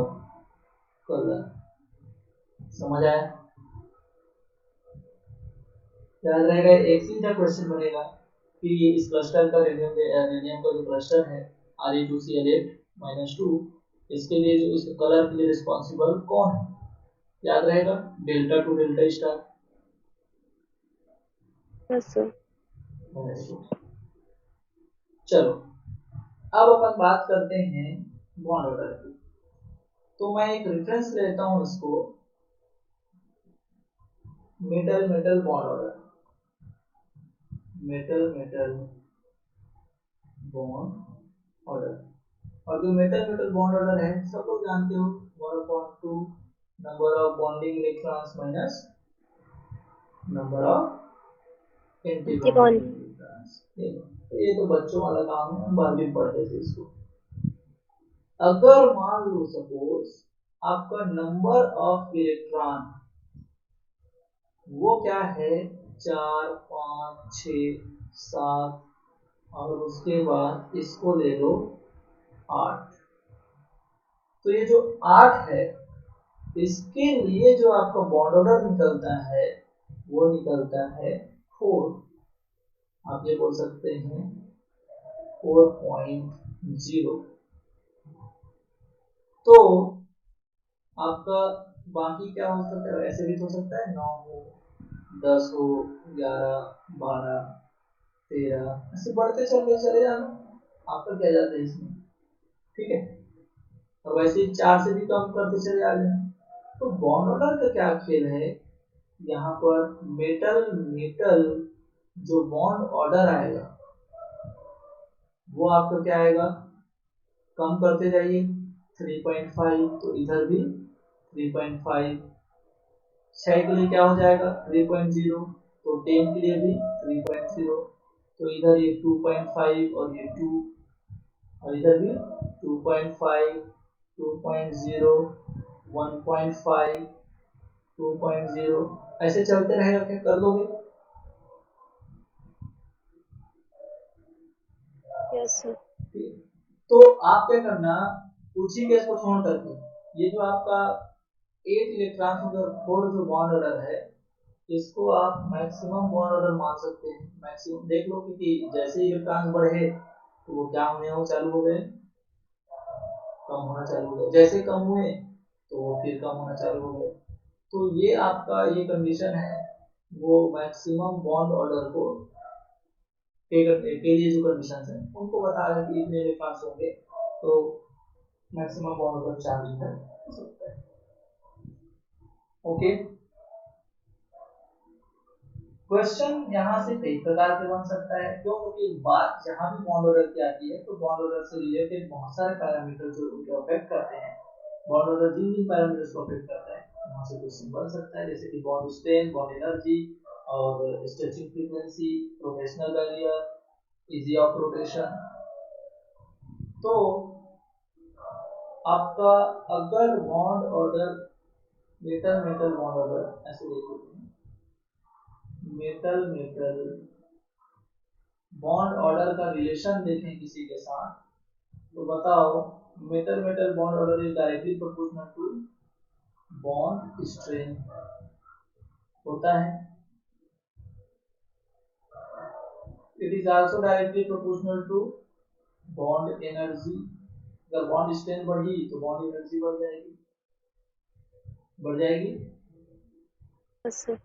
colour. समझ आया? याद रहेगा, एक सीधा क्वेश्चन बनेगा कि इस क्लस्टर का रेडियम का जो क्लस्टर है Re2Cl8 - 2, इसके लिए जो इसके कलर के लिए रिस्पॉन्सिबल कौन है? याद रहेगा, delta to delta star. Yes sir चलो अब अपन बात करते हैं बॉन्ड ऑर्डर की। तो मैं एक रेफरेंस लेता हूं इसको, metal metal bond order, metal bond order. और जो मेटल मेटल बॉन्ड ऑर्डर है सब लोग जानते हो, 1/2 number of bonding electrons minus number of anti bond bonding electrons. ये तो बच्चों वाला काम है, हम बाद में पढ़ते थे इसको। अगर मान लो सपोज आपका नंबर ऑफ इलेक्ट्रॉन वो क्या है, 4 5 6 7, और उसके बाद इसको ले लो 8, तो ये जो 8 है इसके लिए जो आपका बॉन्ड ऑर्डर निकलता है वो निकलता है 4। आप ये बोल सकते हैं 4.0। तो आपका बाकी क्या हो सकता है, ऐसे भी तो हो सकता है 9 हो, 10 हो, 11, 12, 13, ऐसे बढ़ते चले जाना, आपका क्या जाता है इसमें, ठीक है। और वैसे ही 4 से भी कम करते चले आ जाए। तो बॉन्ड ऑर्डर का क्या खेल है, यहाँ पर मेटल मेटल जो बॉन्ड ऑर्डर आएगा वो आपका क्या आएगा, कम करते जाइए 3.5, तो इधर भी 3.5, 6 के लिए क्या हो जाएगा 3.0, तो 10 के लिए भी 3.0, तो इधर ये 2.5 और ये 2, और इधर भी 2.5, 2.0, 1.5, 2.0, ऐसे चलते रहेगा। क्या कर लोगे? यस सर तो आप क्या करना, कुछ ही केस को छोड़ करके ये जो आपका 8 इलेक्ट्रॉन और 4 जो बॉन्ड ऑर्डर है इसको आप मैक्सिमम बॉन्ड ऑर्डर मान सकते हैं। मैक्सिमम देख लो कि जैसे इलेक्ट्रॉन बढ़े तो वो क्या होने हो चालू हो गए, कम होना चालू हो गए, जैसे कम हुए तो वो फिर कम होना चालू हो गए। तो ये आपका ये कंडीशन है, वो मैक्सिमम बॉन्ड ऑर्डर को के लिए जो कंडीशन है उनको बता रहे कि इतने इलेक्ट्रॉन्स होंगे तो मैक्सिमम बॉन्ड ऑर्डर 4 मीटर हो सकता है। ओके, क्वेश्चन यहाँ से कई प्रकार के बन सकता है, क्योंकि बात जहाँ भी बॉन्ड ऑर्डर की आती है तो बॉन्ड ऑर्डर से रिलेटेड बहुत सारे पैरामीटर जो उनको अफेक्ट करते हैं, बॉन्ड ऑर्डर जिन जिन पैरामीटर्स को अफेक्ट करता है वहाँ से क्वेश्चन बन सकता है, जैसे कि बॉन्ड स्ट्रेंथ, बॉन्ड एनर्जी और stretching frequency, rotational barrier, easy of rotation. तो आपका अगर bond order metal metal bond order ऐसे देखो, मेटल मेटल बॉन्ड ऑर्डर का रिलेशन देखें किसी के साथ, तो बताओ metal metal bond order is directly proportional to bond strength होता है। It is also directly proportional to bond energy. अगर बॉन्ड स्ट्रेंथ बढ़ी तो बॉन्ड एनर्जी बढ़ जाएगी, बढ़ जाएगी। Yes sir.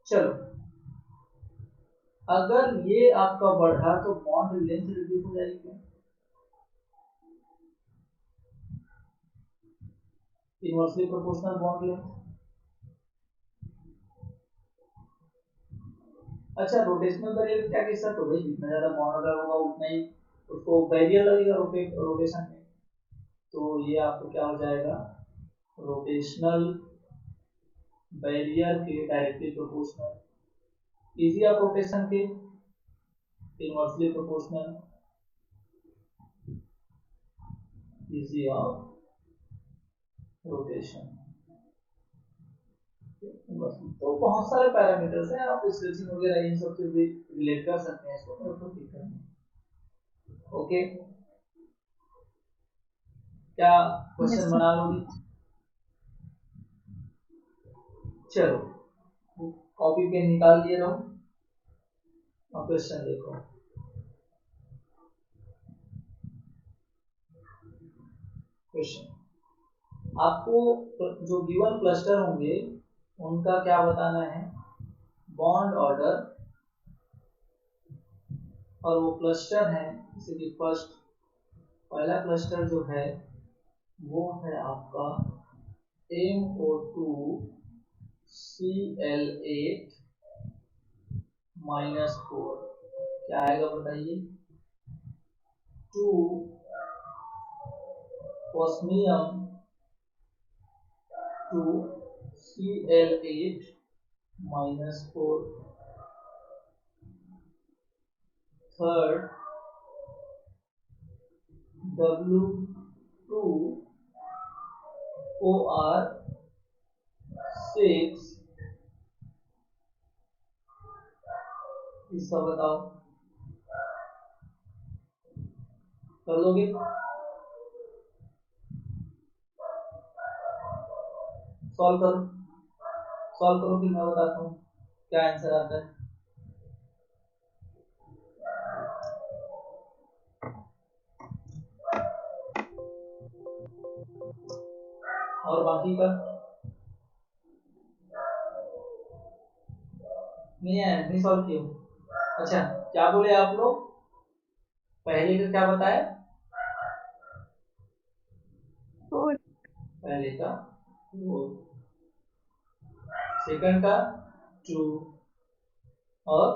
चलो, अगर ये आपका बढ़ा तो बॉन्ड लेंथ रिड्यूस हो जाएगी क्या? Inversely proportional bond length. अच्छा, रोटेशनल बैरियर क्या केस है, तो भाई जितना ज्यादा बॉन्ड ऑर्डर होगा उतना ही उसको बैरियर लगेगा रोटेशन में, तो ये आपको क्या हो जाएगा, रोटेशनल बैरियर के directly proportional. Ease of rotation के inversely proportional, ease of rotation. तो बहुत सारे पैरामीटर्स हैं, आप स्ट्रेचिंग वगैरह इन सब से भी रिलेट कर सकते हैं इसको, कोई दिक्कत नहीं। ओके, क्या क्वेश्चन Yes, sir. बना लोगी? चलो, कॉपी पेन निकाल लिए रहो और क्वेश्चन देखो। क्वेश्चन आपको जो गिवन क्लस्टर होंगे उनका क्या बताना है, बॉन्ड ऑर्डर, और वो क्लस्टर है जैसे कि फर्स्ट पहला क्लस्टर जो है वो है आपका MO2 Cl8 -4, क्या आएगा बताइए, 2 ऑस्मियम 2 Cl8 -4, थर्ड W2OR6, इसका बताओ, कर लोगे? सॉल्व करो, सॉल्व करो, फिर मैं बताता हूँ क्या आंसर आता है। और बाकी का नहीं आया, नहीं सॉल्व किया। अच्छा, क्या बोले आप लोग, पहले का क्या बताया, पहले का 4, सेकंड का 2 और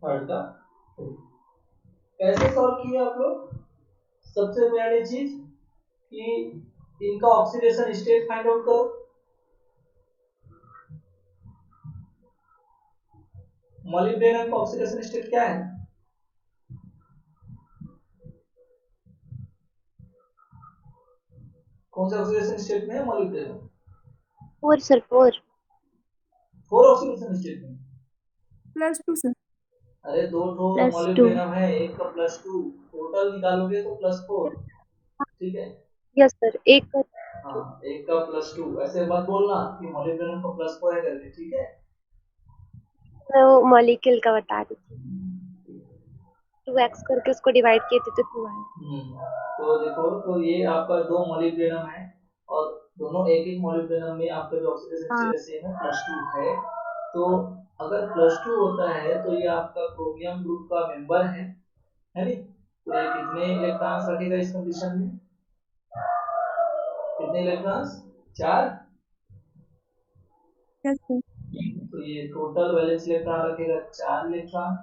थर्ड का 3। कैसे सॉल्व किए आप लोग? सबसे पहली चीज कि इनका ऑक्सीडेशन स्टेट फाइंड आउट करो। मॉलिब्डेनम का ऑक्सीडेशन स्टेट क्या है? कौन से ऑक्सीडेशन स्टेट में है मॉलिब्डेनम? 4 सर 4। 4 ऑक्सीडेशन स्टेट में। +2 sir. अरे दो ठो +2। मॉलिब्डेनम है, एक का +2, टोटल निकालोगे तो +4, ठीक है। यस सर, एक का हाँ, एक का +2, ऐसे मत बोलना कि मॉलिब्डेनम का +4 है करके, ठीक है। वो मॉलिक्यूल का बता रही थी, 2x करके उसको डिवाइड किए थे तो 2 आया। तो देखो, तो ये आपका 2 मॉलिब्डेनम है और दोनों एक एक मॉलिब्डेनम में आपका जो ऑक्सीडेशन हाँ. स्टेट सेम है, +2 है। तो अगर +2 होता है तो ये आपका क्रोमियम ग्रुप का मेंबर है नहीं? तो ये कितने इलेक्ट्रॉन्स रखेगा इस कंडीशन में, कितने इलेक्ट्रॉन्स, 4। Yes sir. तो ये टोटल वैलेंस इलेक्ट्रॉन रखेगा 4 इलेक्ट्रॉन,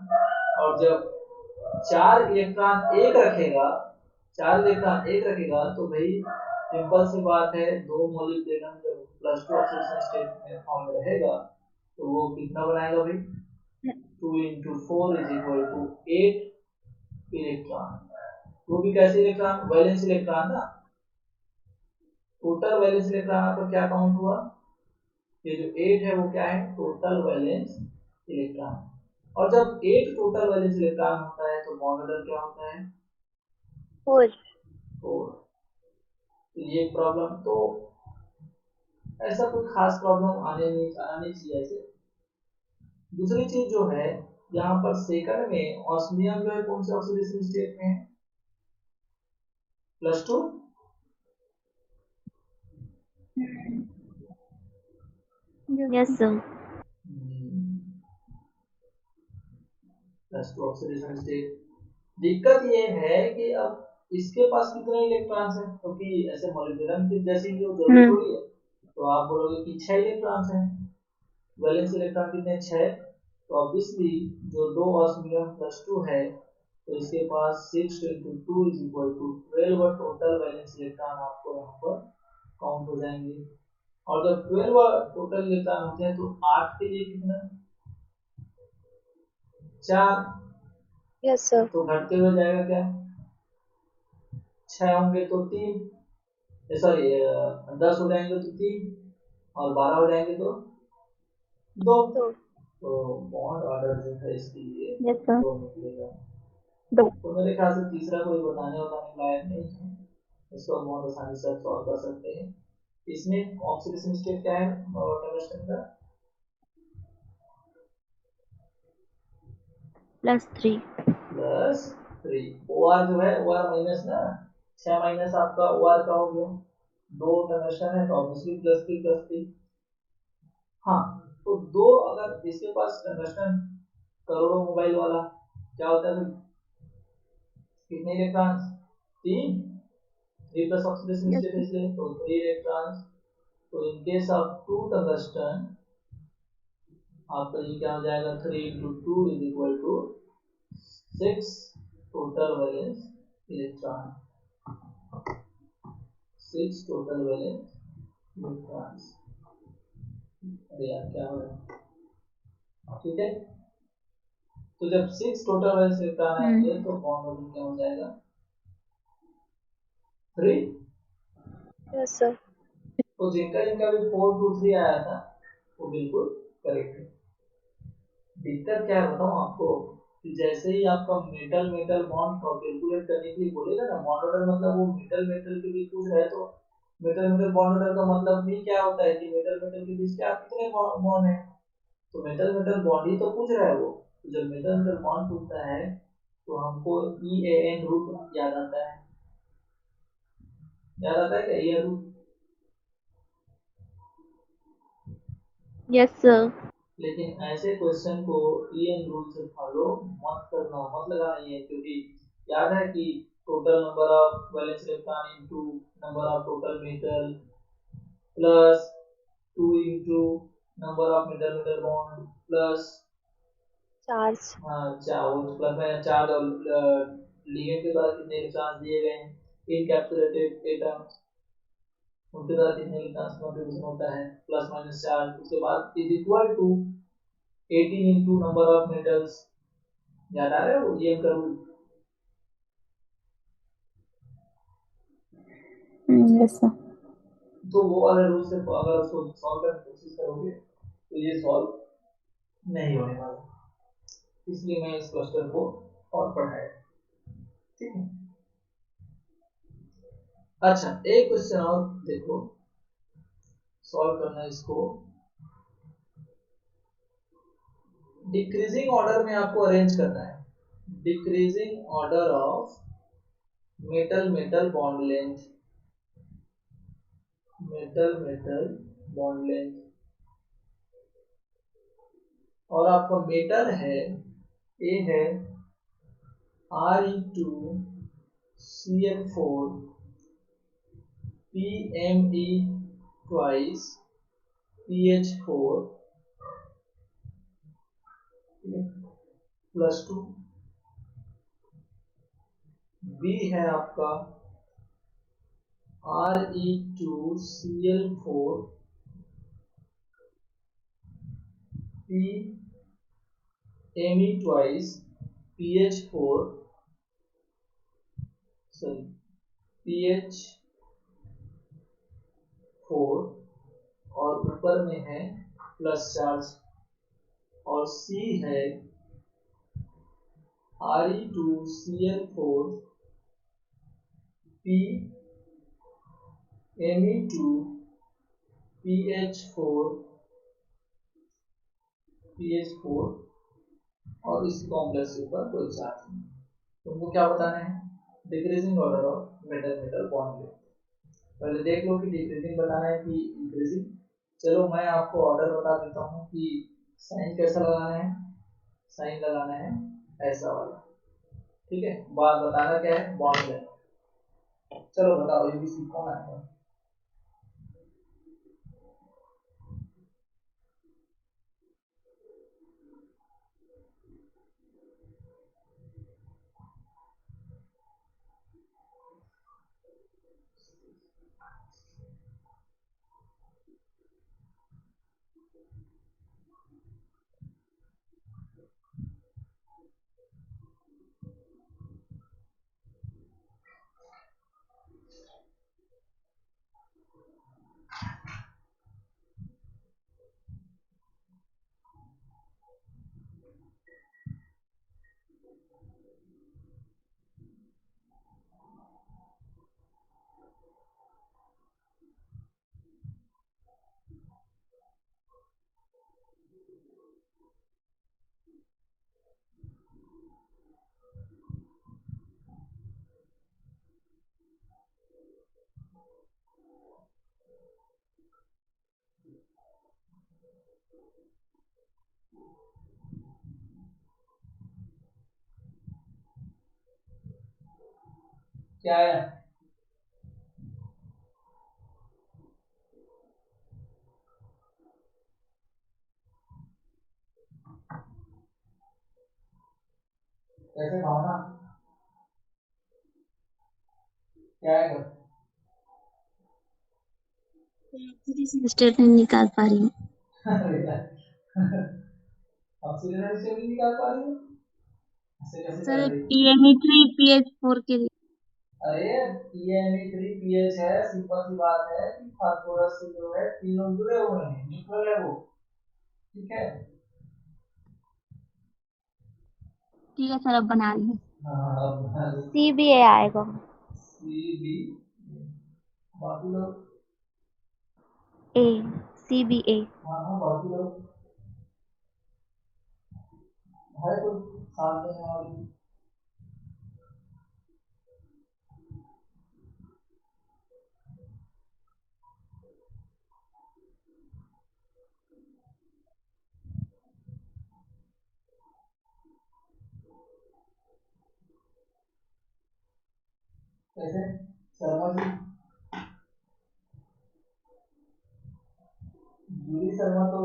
और जब 4 इलेक्ट्रॉन एक रखेगा, 4 इलेक्ट्रॉन एक रखेगा तो भाई सिंपल सी बात है, 2 मॉलिब्डेनम जब +2 ऑक्सीडेशन स्टेट में फॉर्म में रहेगा तो वो कितना बनाएगा भाई, 2 × 4 = 8 इलेक्ट्रॉन। वो भी कैसे इलेक्ट्रॉन, वैलेंस इलेक्ट्रॉन ना। टोटल वैलेंस इलेक्ट्रॉन आपका क्या काउंट हुआ, ये जो 8 है वो क्या है, टोटल वैलेंस इलेक्ट्रॉन। और जब 8 टोटल वैलेंस इलेक्ट्रॉन होता है तो बॉन्ड ऑर्डर क्या होता है, 4। 4। तो ये एक प्रॉब्लम, तो ऐसा कोई खास प्रॉब्लम आना नहीं चाहिए ऐसे। दूसरी चीज जो है, यहाँ पर सेकंड में ऑस्मियम जो है कौन से ऑक्सीडेशन स्टेट में है, +2। Yes sir. +2 oxidation state. दिक्कत ये है कि अब इसके पास कितने इलेक्ट्रॉन्स हैं, क्योंकि ऐसे मॉलिक्यूलर की जैसी जो जरूरी थोड़ी है। तो आप बोलोगे कि 6 इलेक्ट्रॉन्स हैं, वैलेंस इलेक्ट्रॉन कितने, 6। तो ऑब्वियसली जो 2 ऑस्मियम +2 है, तो इसके पास 6 × 2 = 12 टोटल वैलेंस इलेक्ट्रॉन आपको यहाँ पर काउंट हो जाएंगे। और जब 12 टोटल इलेक्ट्रॉन होते हैं तो 8 के लिए कितना, 4। Yes sir. तो घटते हुए जाएगा क्या, 6 होंगे तो 3, सॉरी 10 हो जाएंगे तो 3, और 12 हो जाएंगे तो 2। तो बॉन्ड ऑर्डर जो है इसके लिए यस सर। 2 निकलेगा। 2। तो मेरे ख्याल से तीसरा कोई बताने लायक नहीं है, इसको बहुत आसानी से सॉल्व कर सकते हैं। इसमें ऑक्सीडेशन स्टेट क्या है टंगस्टन का, +3। +3। OR जो है OR माइनस ना, 6 माइनस आपका OR का हो गया, 2 टंगस्टन है तो ऑब्वियसली +3 +3। हाँ, तो 2 अगर इसके पास टंगस्टन करोड़ों मोबाइल वाला क्या होता है, कितने electrons, 3। 3 plus oxidation yes state है सर। इसलिए तो 3 इलेक्ट्रॉन्स। तो इन केस ऑफ 2 टंगस्टन आपका ये क्या हो जाएगा, 3 × 2 = 6 total valence electron, 6 total valence electrons. अरे यार क्या हो रहा है, ठीक है। तो जब 6 टोटल वैलेंस इलेक्ट्रॉन आएंगे तो बॉन्ड ऑर्डर क्या हो जाएगा, 3। Yes sir. तो जिनका जिनका भी 4 2 3 आया था वो बिल्कुल करेक्ट है। दिक्कत क्या है बताऊं आपको, कि जैसे ही आपका मेटल मेटल बॉन्ड कैलकुलेट करने के लिए बोलेगा ना, बॉन्ड ऑर्डर मतलब वो मेटल मेटल के बीच पूछ रहा है, तो मेटल मेटल बॉन्ड ऑर्डर का मतलब भी क्या होता है कि मेटल मेटल के बीच क्या कितने बॉन्ड है, तो मेटल मेटल बॉन्ड ही तो पूछ रहा है वो। तो जब मेटल मेटल बॉन्ड पूछता है तो हमको EAN रूट याद आता है, याद आता है क्या EAN रूट। Yes sir. लेकिन ऐसे क्वेश्चन को EAN रूल से फॉलो मत करना, मत लगाना ये, क्योंकि याद है कि total number of valence electron into number of total metal plus 2 into number of metal metal bond plus charge. Charge plus में चार्ज और लिगेंड के द्वारा कितने इलेक्ट्रॉन दिए गए हैं इनकैप्सुलेटेड एटम्स, उनके द्वारा कितने इलेक्ट्रॉन कंट्रीब्यूशन होता है प्लस माइनस चार्ज, उसके बाद is equal to 18 into number of metals. याद आ रहा है वो ये का रूल। Yes sir. तो वो वाले रूल से अगर उसको सॉल्व करने की कोशिश करोगे तो ये सॉल्व नहीं होने वाला, इसलिए मैं इस क्वेश्चन को और पढ़ाया, ठीक है। अच्छा एक क्वेश्चन और देखो, सॉल्व करना इसको डिक्रीजिंग ऑर्डर में आपको अरेंज करना है, decreasing order of metal metal bond length, metal metal bond length, और आपका मेटल है ए है Re2Cl4 PMe twice PH4 +2। B है आपका Re2Cl4 PMe twice PH4 sorry PH4 और ऊपर में है प्लस चार्ज, और C है Re2Cl4 P Me2 PH4 और इस कॉम्प्लेक्स के ऊपर कोई चार्ज नहीं। तुमको क्या बताना है? Decreasing order of metal metal bond length. पहले देख लो कि डिक्रीजिंग बताना है कि इंक्रीजिंग। चलो मैं आपको ऑर्डर बता देता हूँ कि साइन कैसा लगाना है। साइन लगाना है ऐसा वाला, ठीक है। बात बताना क्या है, बॉन्ड लेंथ। चलो बताओ, ये भी सीखो ना। क्या है? कैसे भावना, क्या है? स्टेटमेंट निकाल पा रही हूँ। ऑक्सीजन से भी निकाल पा रही हो? ऐसे कैसे कर सर रही? PME3 PH4 के लिए। अरे Pme3 है, सिंपल सी बात है कि फास्फोरस से जो है तीनों जुड़े हुए हैं, न्यूट्रल है वो, ठीक है। ठीक है सर, अब बना रही हूँ। हाँ अब बना लो। CBA आएगा। CB, बाकी लोग? A, CBA। हाँ हाँ, बाकी लोग है तो साथ देने वाली। कैसे शर्मा जी? जूली शर्मा तो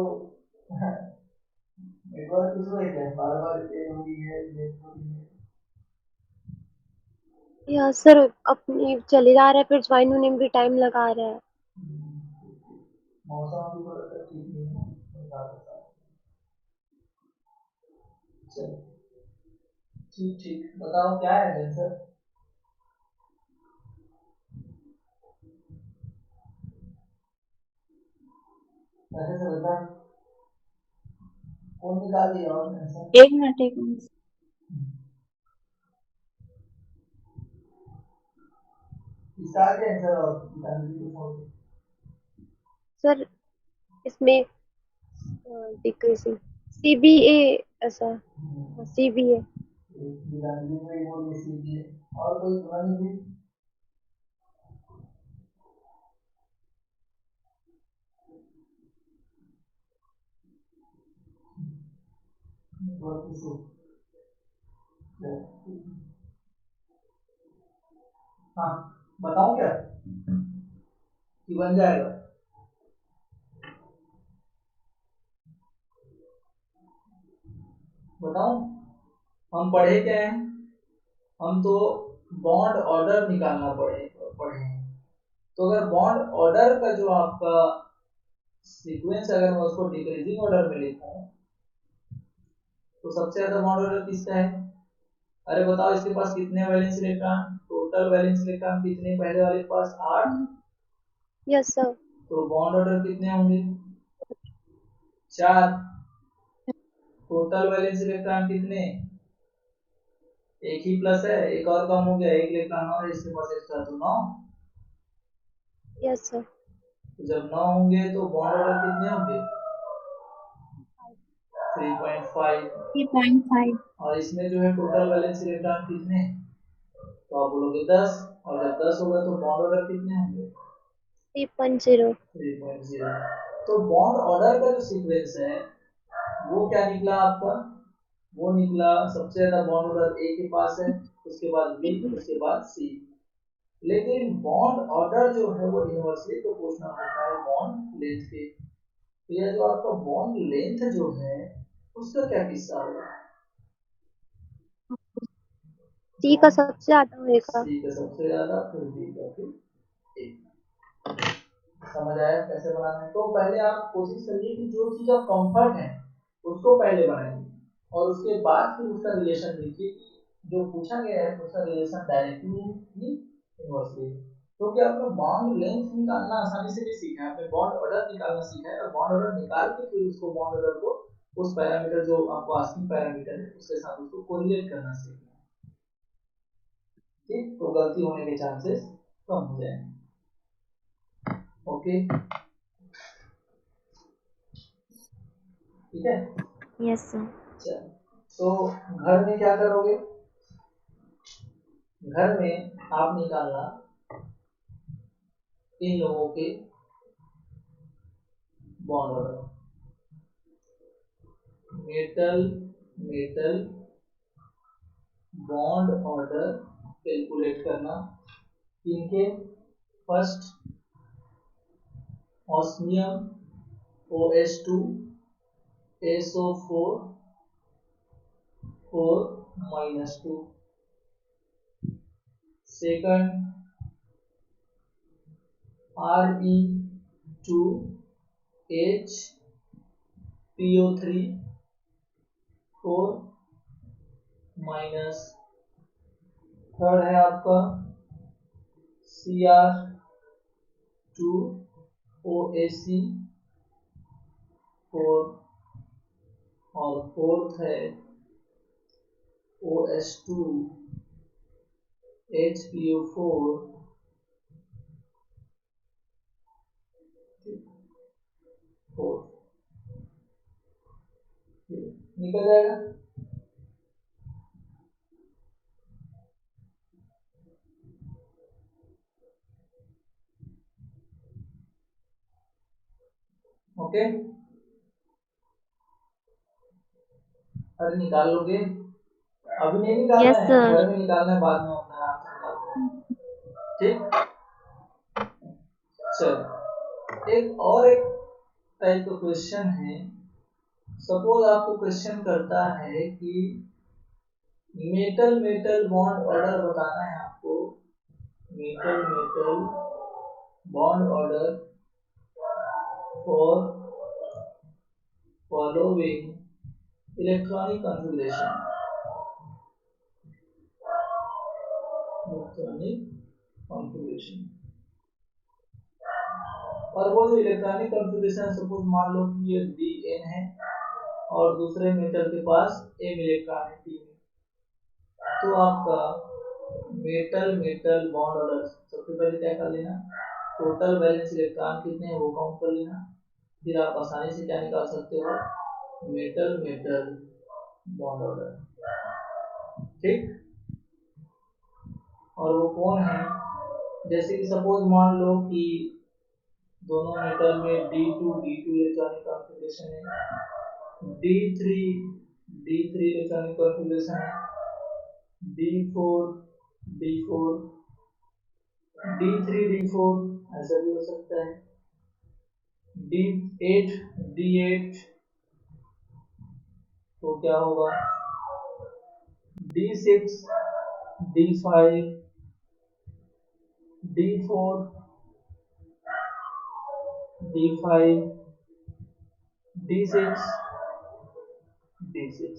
नेटवर्क इशू है क्या, बार बार रिपेयर हो रही है, लेट हो रही है? या सर अपनी चले जा रहा है, फिर ज्वाइन होने में भी टाइम लगा रहा है। मौसम भी थोड़ा सा ठीक नहीं है, बता सकता हूँ। चलो ठीक ठीक, बताओ क्या है आंसर? कैसे समझ रहा? कौन निकाल दिया और आंसर? एक मिनट एक मिनट। इसका क्या आंसर और गीतांजलि को छोड़ के? सर इसमें डिक्रीजिंग CBA ऐसा। CBA। गीतांजलि में ही बोलिए सीजिए, और कोई सुना नहीं थी? Network issue. हाँ बताऊं क्या कि बन जाएगा? बताऊं? हम पढ़े क्या हैं? हम तो बॉन्ड ऑर्डर निकालना पढ़े हैं। तो अगर बॉन्ड ऑर्डर का जो आपका सीक्वेंस, अगर मैं उसको डिक्रीजिंग ऑर्डर में लिखूं, तो सबसे ज्यादा बॉन्ड ऑर्डर किसका है? अरे बताओ, इसके पास कितने valence electron? Total valence electron कितने? पहले वाले के पास 8। Yes sir. तो बॉन्ड ऑर्डर कितने होंगे? 4। टोटल वैलेंस इलेक्ट्रॉन कितने? एक ही प्लस है, एक और कम हो गया, एक इलेक्ट्रॉन और इसके पास एक्स्ट्रा, तो 9। Yes sir. तो जब 9 होंगे तो बॉन्ड ऑर्डर कितने होंगे? 3.5। 3.5। और इसमें जो है टोटल वैलेंस इलेक्ट्रॉन कितने? तो आप बोलोगे 10। और जब 10 होगा तो बॉन्ड ऑर्डर कितने होंगे? 3.0। 3.0। तो बॉन्ड ऑर्डर का जो सीक्वेंस है वो क्या निकला आपका? वो निकला सबसे ज्यादा बॉन्ड ऑर्डर ए के पास है, उसके बाद बी, उसके बाद सी। लेकिन बॉन्ड ऑर्डर जो है वो इनवर्सली प्रोपोर्शनल होता है बॉन्ड लेंथ के। तो यह जो आपका बॉन्ड लेंथ जो है उसका क्या किस्सा होगा? सी का सबसे ज्यादा होएगा। सी का सबसे ज्यादा, फिर बी का, फिर ए। समझ आया कैसे बनाना है? तो पहले आप कोशिश करिए कि जो चीज आप कंफर्ट है उसको पहले बनाइए, और उसके बाद फिर उसका रिलेशन देखिए कि जो पूछा गया है उसका रिलेशन डायरेक्टली है कि इनवर्सली। क्योंकि आपने बॉन्ड लेंथ निकालना आसानी से नहीं सीखा है, आपने बॉन्ड ऑर्डर निकालना सीखा है, और बॉन्ड ऑर्डर निकाल के फिर उसको बॉन्ड ऑर्डर को उस पैरामीटर जो आपको आस्किंग पैरामीटर है उसके साथ उसको कोरिलेट करना सीखना है। ठीक, तो गलती होने के चांसेस कम हो जाएंगे। ओके, ठीक है। Yes sir. चलो, तो घर में क्या करोगे? घर में आप निकालना इन लोगों के bond order. Metal metal bond order calculate करना। इनके first osmium OH2 SO4 4-2। Second Re2HPO3 4-। Third है आपका Cr2OAC 4। और फोर्थ है OH2HPO4 4। निकल जाएगा। ओके, अरे निकाल लोगे? अभी नहीं निकालना यस है, सर। घर में निकालना है, बाद में अपना आराम से निकालते हैं। ठीक, चलो एक टाइप का क्वेश्चन है। सपोज आपको क्वेश्चन करता है कि मेटल मेटल बॉन्ड ऑर्डर बताना है आपको। Metal metal bond order for following electronic configuration. Electronic configuration, और वो जो इलेक्ट्रॉनिक कॉन्फ़िगरेशन सपोज मान लो कि ये Dn है और दूसरे मेटल के पास m इलेक्ट्रॉन है P में। तो आपका मेटल मेटल बॉन्ड ऑर्डर सबसे पहले क्या कर लेना, टोटल वैलेंस इलेक्ट्रॉन कितने हैं वो काउंट कर लेना। फिर आप आसानी से क्या निकाल सकते हो, मेटल मेटल बॉन्ड ऑर्डर। ठीक, और वो कौन है? जैसे कि सपोज मान लो कि दोनों मेटल में D2 इलेक्ट्रॉनिक कॉन्फ़िगरेशन है, D3 इलेक्ट्रॉनिक कॉन्फ़िगरेशन है, D4 D4 ऐसा भी हो सकता है, D8 तो क्या होगा, D6 D5 D4 D5 D6 D6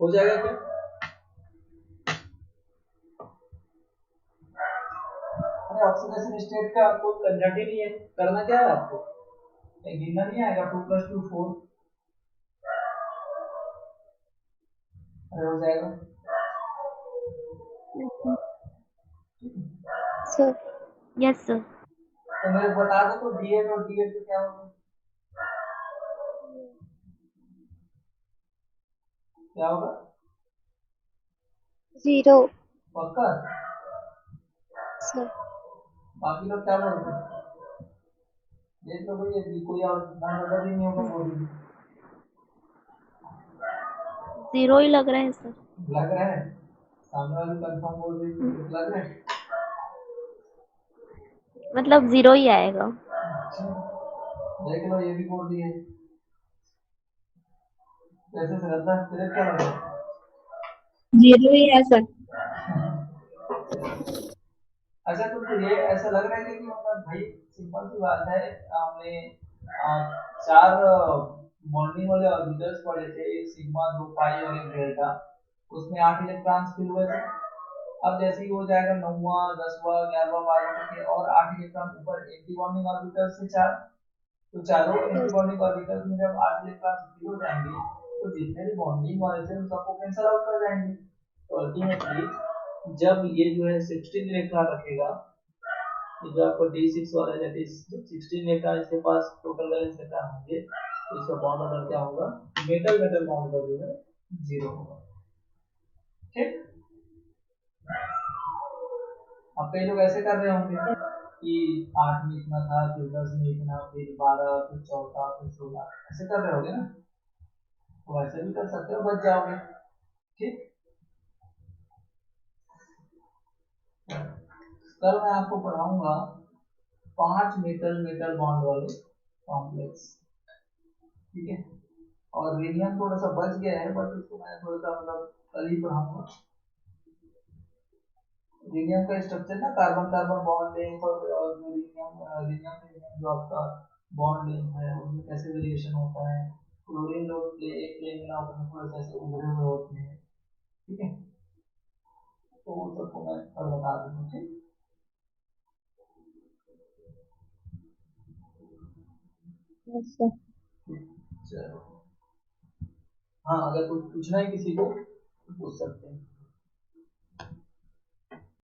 हो जाएगा क्या? अरे ऑक्सीडेशन स्टेट का आपको कंजर्ट ही नहीं है, करना क्या है आपको, एक गिनना नहीं आएगा, 2 + 2 4 हो जाएगा। सर। Yes sir. तो मेरे को बता दो तो D8 और D8 का क्या होगा, क्या होगा 0 पक्का। सर। बाकी लोग क्या बोलते हैं, देख लो भाई, ये कोई और नंबर ही नहीं होगा बॉडी, 0 ही लग रहा है सर। लग रहा है, सामने वाली कंफर्म बोल रही है, कुछ लग रहा है। मतलब 0 ही आएगा। अच्छा, देख लो ये भी बोल रही है, कैसे श्रद्धा तेरे क्या लग रहा है, 0 ही है सर। अच्छा तुमको ये ऐसा लग रहा है कि मतलब भाई सिंपल सी बात है, हमने 4 बॉन्डिंग वाले ऑर्बिटल्स पढ़े थे, एक सिग्मा 2 पाई और एक डेल्टा, उसमें 8 इलेक्ट्रॉन्स फिल हुए थे। अब जैसे ही हो जाएगा 9वां 10वां 11वां 12वां करके और 8 इलेक्ट्रॉन ऊपर एंटी बॉन्डिंग ऑर्बिटल्स से 4, तो चारों एंटी यस। बॉन्डिंग ऑर्बिटल्स में जब 8 इलेक्ट्रॉन फिल हो जाएंगे तो जितने भी बॉन्डिंग वाले थे उन सबको कैंसिल आउट कर जाएंगे। तो अल्टीमेटली जब ये जो है 16 इलेक्ट्रॉन रखेगा, ये जो आपको D6 वाला है, जब 16 इलेक्ट्रॉन इसके पास टोटल वैलेंस इलेक्ट्रॉन होंगे तो इसका बॉन्ड ऑर्डर क्या होगा, मेटल मेटल बॉन्ड का जो है 0 होगा। ठीक, अब कई लोग ऐसे कर रहे होंगे कि 8 में इतना था, फिर 10 में इतना, फिर 12, फिर 14, फिर 16, ऐसे कर रहे होगे ना, तो वैसे भी कर सकते हो, बच जाओगे। ठीक, कल मैं आपको पढ़ाऊंगा 5 मेटल मेटल बॉन्ड वाले कॉम्प्लेक्स, ठीक है, और रीनियम थोड़ा सा बच गया है बट उसको मैं थोड़ा सा मतलब कल ही पढ़ाऊंगा। रीनियम का स्ट्रक्चर ना कार्बन कार्बन बॉन्ड लेंथ और जो रीनियम रीनियम जो आपका बॉन्ड लेंथ है उसमें कैसे वेरिएशन होता है, क्लोरीन लोग एक प्लेन में ना होकर थोड़ा सा ऐसे उभरे हुए होते हैं, ठीक है, तो वो सबको मैं कल बता दूंगा। ठीक, यस सर। चलो, हाँ अगर कुछ पूछना है किसी को तो पूछ सकते हैं।